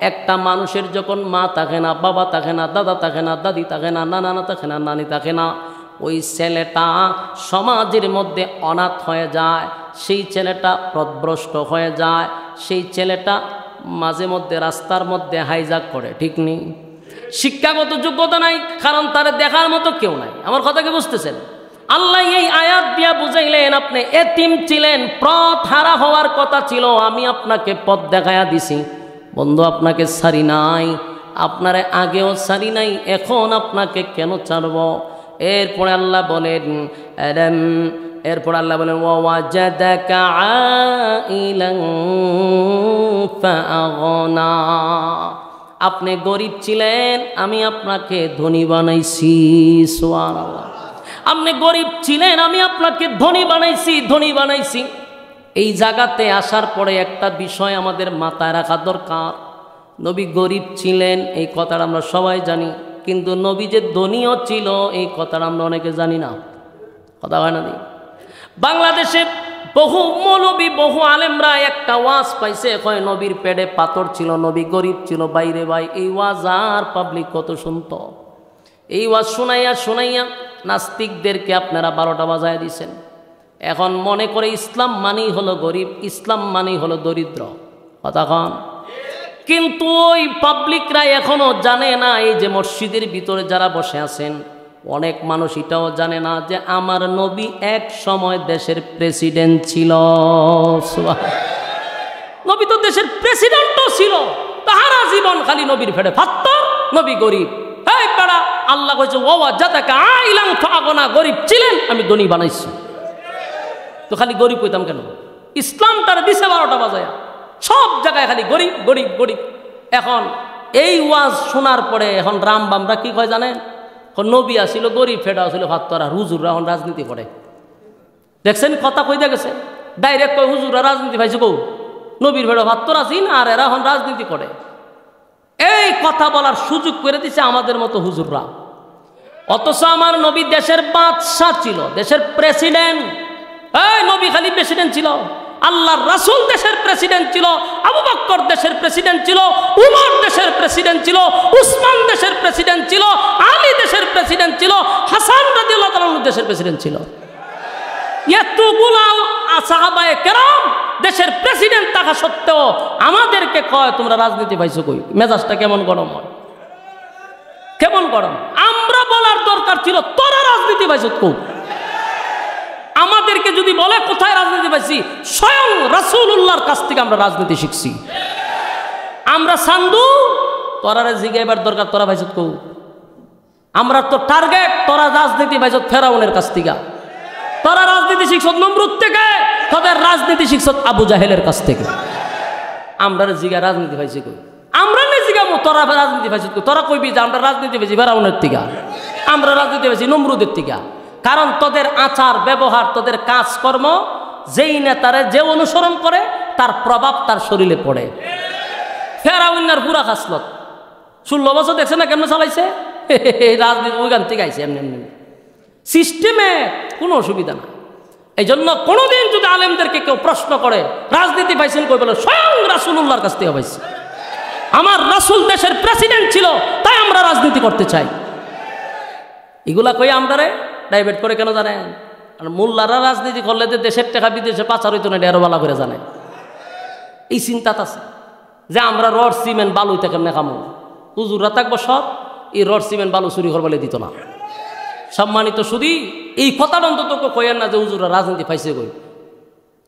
একটা মানুষের যখন মা থাকে না, বাবা থাকে না, দাদা থাকে না, দাদি থাকে না, নানা থাকে না, নানি থাকে না, ওই ছেলেটা সমাজের মধ্যে অনাথ হয়ে যায়, সেই ছেলেটা পথভ্রষ্ট হয়ে যায়, সেই ছেলেটা মাঝে মধ্যে রাস্তার মধ্যে হাইজাক করে, ঠিক নেই? শিক্ষাগত যোগ্যতা নাই, কারণ তার দেখার মতো কেউ নাই। আমার কথা কি বুঝতেছেন? আল্লাহ এই আয়াত দিয়া বুঝাইলেন আপনি এতিম ছিলেন, পথ হারা হওয়ার কথা ছিল, আমি আপনাকে পথ দেখায়া দিছি। বন্ধু আপনাকে ছাড়ি নাই, আপনারে আগেও ছাড়ি নাই, এখন আপনাকে কেন ছাড়ব? এরপরে আল্লাহ বলেন ওয়াজাদাকা আইলান ফাআগনা। আপনি গরিব ছিলেন, আমি আপনাকে ধনী বানাইছি। সুবহানাল্লাহ। আপনি গরিব ছিলেন, আমি আপনাকে ধনী বানাইছি, ধনী বানাইছি। এই জায়গাতে আসার পরে একটা বিষয় আমাদের মাথায় রাখা দরকার। নবী গরিব ছিলেন এই কথাটা আমরা সবাই জানি, কিন্তু নবী যে ধনীও ছিল এই কথাটা আমরা অনেকে জানি না। কথা হয় না? বাংলাদেশে বহু মৌলবী, বহু আলেমরা একটা ওয়াজ পাইছে, কয় নবীর পেটে পাথর ছিল, নবী গরিব ছিল। বাইরে ভাই, এই ওয়াজ আর পাবলিক কত শুনতো? এই ওয়াজ শুনাইয়া শুনাইয়া নাস্তিকদেরকে আপনারা 12টা বাজায় দিছেন। এখন মনে করে ইসলাম মানেই হলো গরিব, ইসলাম মানেই হলো দরিদ্র। কথা কন। কিন্তু ওই পাবলিকরা এখনো জানে না, এই যে মসজিদের ভিতরে যারা বসে আছেন অনেক মানুষ এটাও জানে না যে আমার নবী এক সময় দেশের প্রেসিডেন্ট ছিল। নবী তো দেশের প্রেসিডেন্টও ছিল, তাহারা জীবন খালি নবীর ফেড়ে ফাত্তর, নবী গরিব। এই পাড়া, আল্লাহ কইছে ওয়াজাদাকা আইলান ফাআগনা, গরিব ছিলেন, আমি ধনী বানাইছি। তো খালি গরিব কইতাম কেন? ইসলামটার দিছে 12টা বাজায়া, সব জায়গায় খালি গরিব গরিব গরিব। এখন এই ওয়াজ শোনার পরে এখন রামবামরা কি কয় জানেন? নবী আসিল গরিব, ফেডা আসিল ফাত্তরা, হুজুররা এখন রাজনীতি করে। দেখছেন কথা কই গেছে? ডাইরেক্ট কয় হুজুররা রাজনীতি পাইছে, কৌ নবীর ফেডা ফাত্তর আছিন, আর এরা এখন রাজনীতি করে। এই কথা বলার সুযোগ করে দিছে আমাদের মতো হুজুররা। অথচ আমার নবী দেশের বাদশাহ ছিল, দেশের প্রেসিডেন্ট। এই নবী খালি প্রেসিডেন্ট ছিল, আল্লাহর রাসূল দেশের প্রেসিডেন্ট ছিল, আবু বকর দেশের প্রেসিডেন্ট ছিল, উমর দেশের প্রেসিডেন্ট ছিল, উসমান দেশের প্রেসিডেন্ট ছিল, আলী দেশের প্রেসিডেন্ট ছিল, হাসান রাদিয়াল্লাহু তাআলা দেশের প্রেসিডেন্ট ছিল। এতগুলো সাহাবায়ে কেরাম দেশের প্রেসিডেন্ট থাকা সত্ত্বেও আমাদেরকে কয় তোমরা রাজনীতি পাইছো কই? মেজাজটা কেমন গরম হয়, কেমন গরম। আমরা বলার দরকার ছিল তোরা রাজনীতি পাইছো কই? আমাদেরকে যদি বলে কোথায় রাজনীতি পাইছি, স্বয়ং রাসূলুল্লাহর কাছ থেকে আমরা রাজনীতি শিখছি। আমরা সান্দু, তোরা জিগাইবার দরকার তোরা পাইছো কই? আমরা তো টার্গেট তোরা রাজনীতি পাইছো ফেরাউনের কাছ থেকে। তারা রাজনীতি শিখছ নমরুদ থেকে, তাদের রাজনীতি শিখছ আবু জাহেলের কাছ থেকে। আমরা জিগা রাজনীতি পাইছি কই? আমরা নে জিগা তোরা রাজনীতি পাইছি কই? তোরা কইবি যে আমরা রাজনীতি পাইছি ফেরাউনের থেকে, আমরা রাজনীতি পাইছি নমরুদের থেকে। কারণ তোদের আচার ব্যবহার, তোদের কাজকর্ম, যেই নেতারে যে অনুসরণ করে তার প্রভাব তার শরীরে পড়ে। ফেরাউনের পুরা খাসলত 16 বছর দেখছে না কেমন চালাইছে রাজনীতি, ওইখান থেকে আইছে এমনি এমনি সিস্টেমে, কোনো অসুবিধা না। এই জন্য কোনোদিন যদি আলেমদেরকে কেউ প্রশ্ন করে রাজনীতি পাইছেন কই, বলে স্বয়ং রাসূলুল্লাহর কাছ থেকে পাইছে। আমার রাসূল দেশের প্রেসিডেন্ট ছিল, তাই আমরা রাজনীতি করতে চাই। এগুলা কই আমরারে ডাইভার্ট করে কেন জানেন? আর মোল্লারা রাজনীতি করলে যে দেশের টাকা বিদেশে পাচার হইতো না, এটা আরো ভালো করে জানে। এই চিন্তাত আছে যে আমরা রড সিমেন্ট বালু থেকে কেমনে খামো। হুজুররা থাকবো সব, এই রড সিমেন্ট বালু চুরি করবলে দিত না। সম্মানিত শুধু এই কথাটা অন্তত কইেন না যে হুজুররা রাজনীতি পাইছে কই।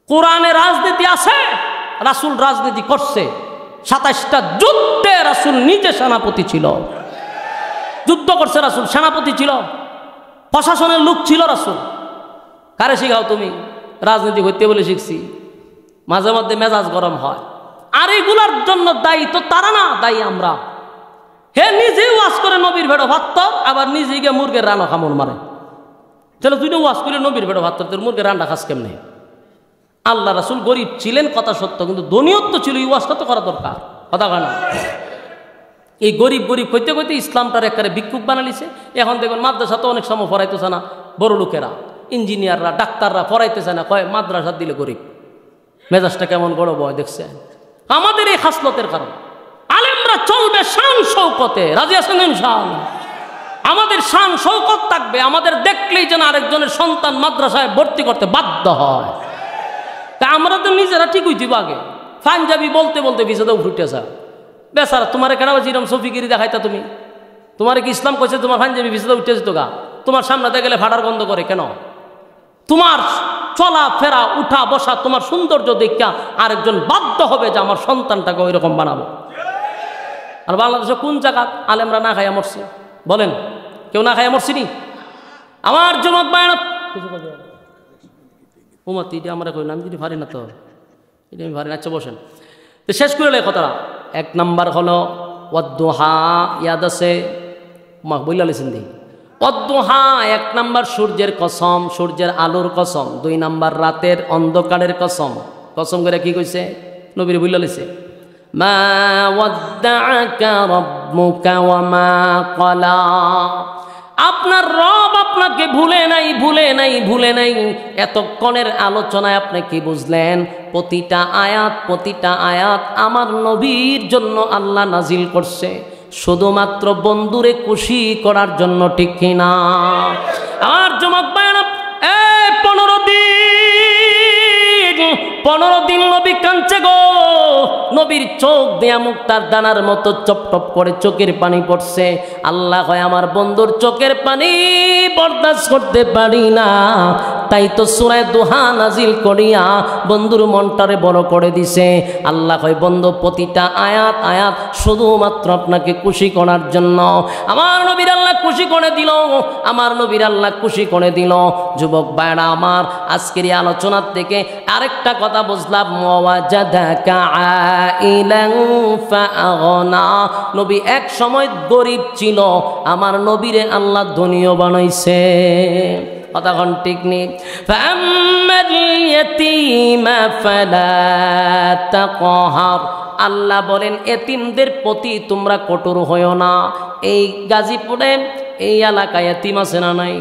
কোরআনে রাজনীতি আছে, রাসূল রাজনীতি করছে। 27টা যুদ্ধে রাসূল নিজে সেনাপতি ছিল, যুদ্ধ করছে রাসূল, সেনাপতি ছিল, প্রশাসনের লোক ছিল রাসূল। কারে শিখাও তুমি? রাজনীতি করতে বলে শিখছি। মাঝে মধ্যে মেজাজ গরম হয়, আর এগুলার জন্য দায়ী তো তারা না, দায়ী আমরা। হে নিজে ওয়াজ করে নবীর ভেড়ো ভাত, আবার নিজে গিয়ে মুরগের রান্না খামড় মারে। চলো তুই ওয়াজ করে নবীর ভেড়ো ভাত, তোর মুরগের রান্না খাস কেমনে? আল্লাহ রাসূল গরিব ছিলেন কথা সত্য, কিন্তু দনিয়ত্ব ছিল, এই ওয়াজটা তো করা দরকার, কথা কয় না। এই গরিব গরিব কইতে কইতে ইসলামটার একেবারে ভিক্ষুক বানালিছে। এখন দেখুন মাদ্রাসা তো অনেক সময় পড়াইতেছে না, বড় লোকেরা, ইঞ্জিনিয়াররা, ডাক্তাররা পড়াইতেছে না, কয় মাদ্রাসা দিলে গরিব। মেজাজটা কেমন গড় বয় দেখছে আমাদের এই খাসলতের কারণ। আলেমরা চলবে শান শৌকতে, রাজি আছেন ইনশাআল্লাহ? আমাদের শান শৌকত থাকবে, আমাদের দেখলেই যেন আরেকজনের সন্তান মাদ্রাসায় ভর্তি করতে বাধ্য হয়। তা আমরা তো নিজেরা ঠিক হইতে আগে। পাঞ্জাবি বলতে বলতে ভিসাতে উঠেছে বেচারা। তোমার কেন জিরম সফিগিরি দেখাইতা তুমি? তোমার কি ইসলাম কইছে তোমার পাঞ্জাবি ভিসাতে উঠে যেত গা? তোমার সামনে গেলে ফাটার বন্ধ করে কেন? তোমার চলা ফেরা, উঠা বসা, তোমার সৌন্দর্য দেখা আরেকজন বাধ্য হবে যে আমার সন্তানটাকে ওই রকম বানাবো। আর বাংলাদেশে কোন জায়গা আলেমরা না খাইয়া মরছে? বলেন, কেউ না খাইয়া মরছি নি? আমার জমক বায়না উমাতি এটা আমরা কই না, আমি যদি পারি না তো, এটা আমি পারি না। আচ্ছা বসেন, তো শেষ করে কথাটা। 1 নাম্বার হলো ওয়াদ্দুহা, ইয়াদ আছে মা বইলা লিছেন দি ওয়াদ্দুহা। 1 নাম্বার সূর্যের কসম, সূর্যের আলোর কসম। 2 নাম্বার রাতের অন্ধকারের কসম। কসম করে কি কইছে? নবীর বইলা লিছে, মা ওয়াদ্দাআকা রাব্বুকা ওয়া মা ক্বালা। আপনার রব আপনাকে ভুলে নাই, ভুলে নাই, ভুলে নাই। এতক্ষণের আলোচনায় আপনি কি বুঝলেন? প্রতিটা আয়াত আমার নবীর জন্য আল্লাহ নাজিল করছে, শুধুমাত্র বন্ধুরে খুশি করার জন্য, ঠিক কিনা? আর জমাক বায়না, 15 দিন নবী কাঁদছে গো। নবীর চোখ দিয়া মুক্তার দানার মতো চপটপ করে চোখের পানি পড়ছে। আল্লাহ কয় আমার বন্ধুর চোখের পানি বরদাস্ত করতে পারি না, তাই তো সূরা দুহা নাজিল করিয়া বন্ধুর মনটারে বড় করে দিছে। আল্লাহ কয় বন্ধু প্রতিটা আয়াত শুধুমাত্র আপনাকে খুশি করার জন্য। আমার নবীর আল্লাহ খুশি করে দিল, আমার নবীর আল্লাহ খুশি করে দিল। যুবক ভাইরা আমার, আজকের এই আলোচনার থেকে আরেকটা কথা বুঝলাম, ওয়াজাদাকা আইলান ফাআগনা। নবী এক সময় গরিব ছিল, আমার নবীরে আল্লাহ ধনীও বানাইছে। কথা কোন ঠিক নেই? ফাআম্মাল ইয়াতীমা ফালা তাকহার। আল্লাহ বলেন এতিমদের প্রতি তোমরা কঠোর হইও না। এই গাজীপুরে এই এলাকায় এতিম আছে না নাই?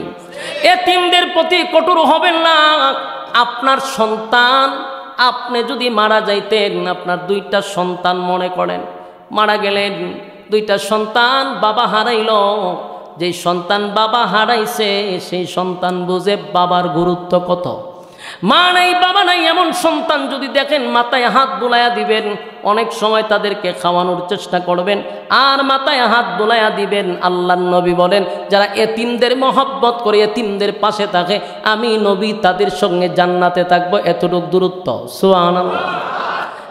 এতিমদের প্রতি কঠোর হবেন না। আপনার সন্তান, আপনি যদি মারা যাইতেন, আপনার 2টা সন্তান মনে করেন মারা গেলেন, 2টা সন্তান বাবা হারাইল। যেই সন্তান বাবা হারাইছে সেই সন্তান বুঝে বাবার গুরুত্ব কত। মা নাই বাবা নাই এমন সন্তান যদি দেখেন, মাথায় হাত বুলাইয়া দিবেন। অনেক সময় তাদেরকে খাওয়ানোর চেষ্টা করবেন আর মাথায় হাত বুলাইয়া দিবেন। আল্লাহর নবী বলেন যারা এতিমদের মহব্বত করে, এতিমদের পাশে থাকে, আমি নবী তাদের সঙ্গে জান্নাতে থাকবো। এতটুকু দূরত্ব, সুবহানাল্লাহ।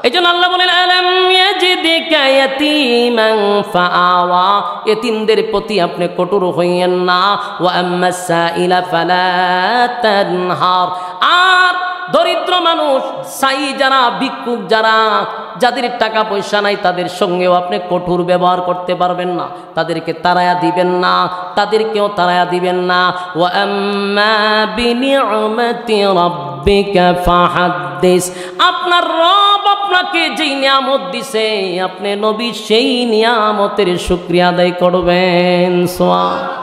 এই জন্য আল্লাহ বলেন আলাম ইয়াজিদিকা ইয়াতীমান ফাআওয়া, এতিমদের প্রতি আপনি কঠোর হইয়েন না। ওয়া আম্মাস সাইলা ফালা তানহার, আর দরিদ্র মানুষ, সাই যারা, ভিক্ষুক যারা, যাদের টাকা পয়সা নাই, তাদের সঙ্গেও আপনি কঠোর ব্যবহার করতে পারবেন না, তাদেরকে তাড়ায়া দিবেন না, তাদেরকেও তাড়ায়া দিবেন না। ওয়া আম্মা বিনিউমাতি রাব্বিকা ফাহাদ্দিস, আপনার রব আপনাকে যেই নিয়ামত দিছে, আপনি নবী সেই নিয়ামতের শুকরিয়া আদায় করবেন। সুবহান।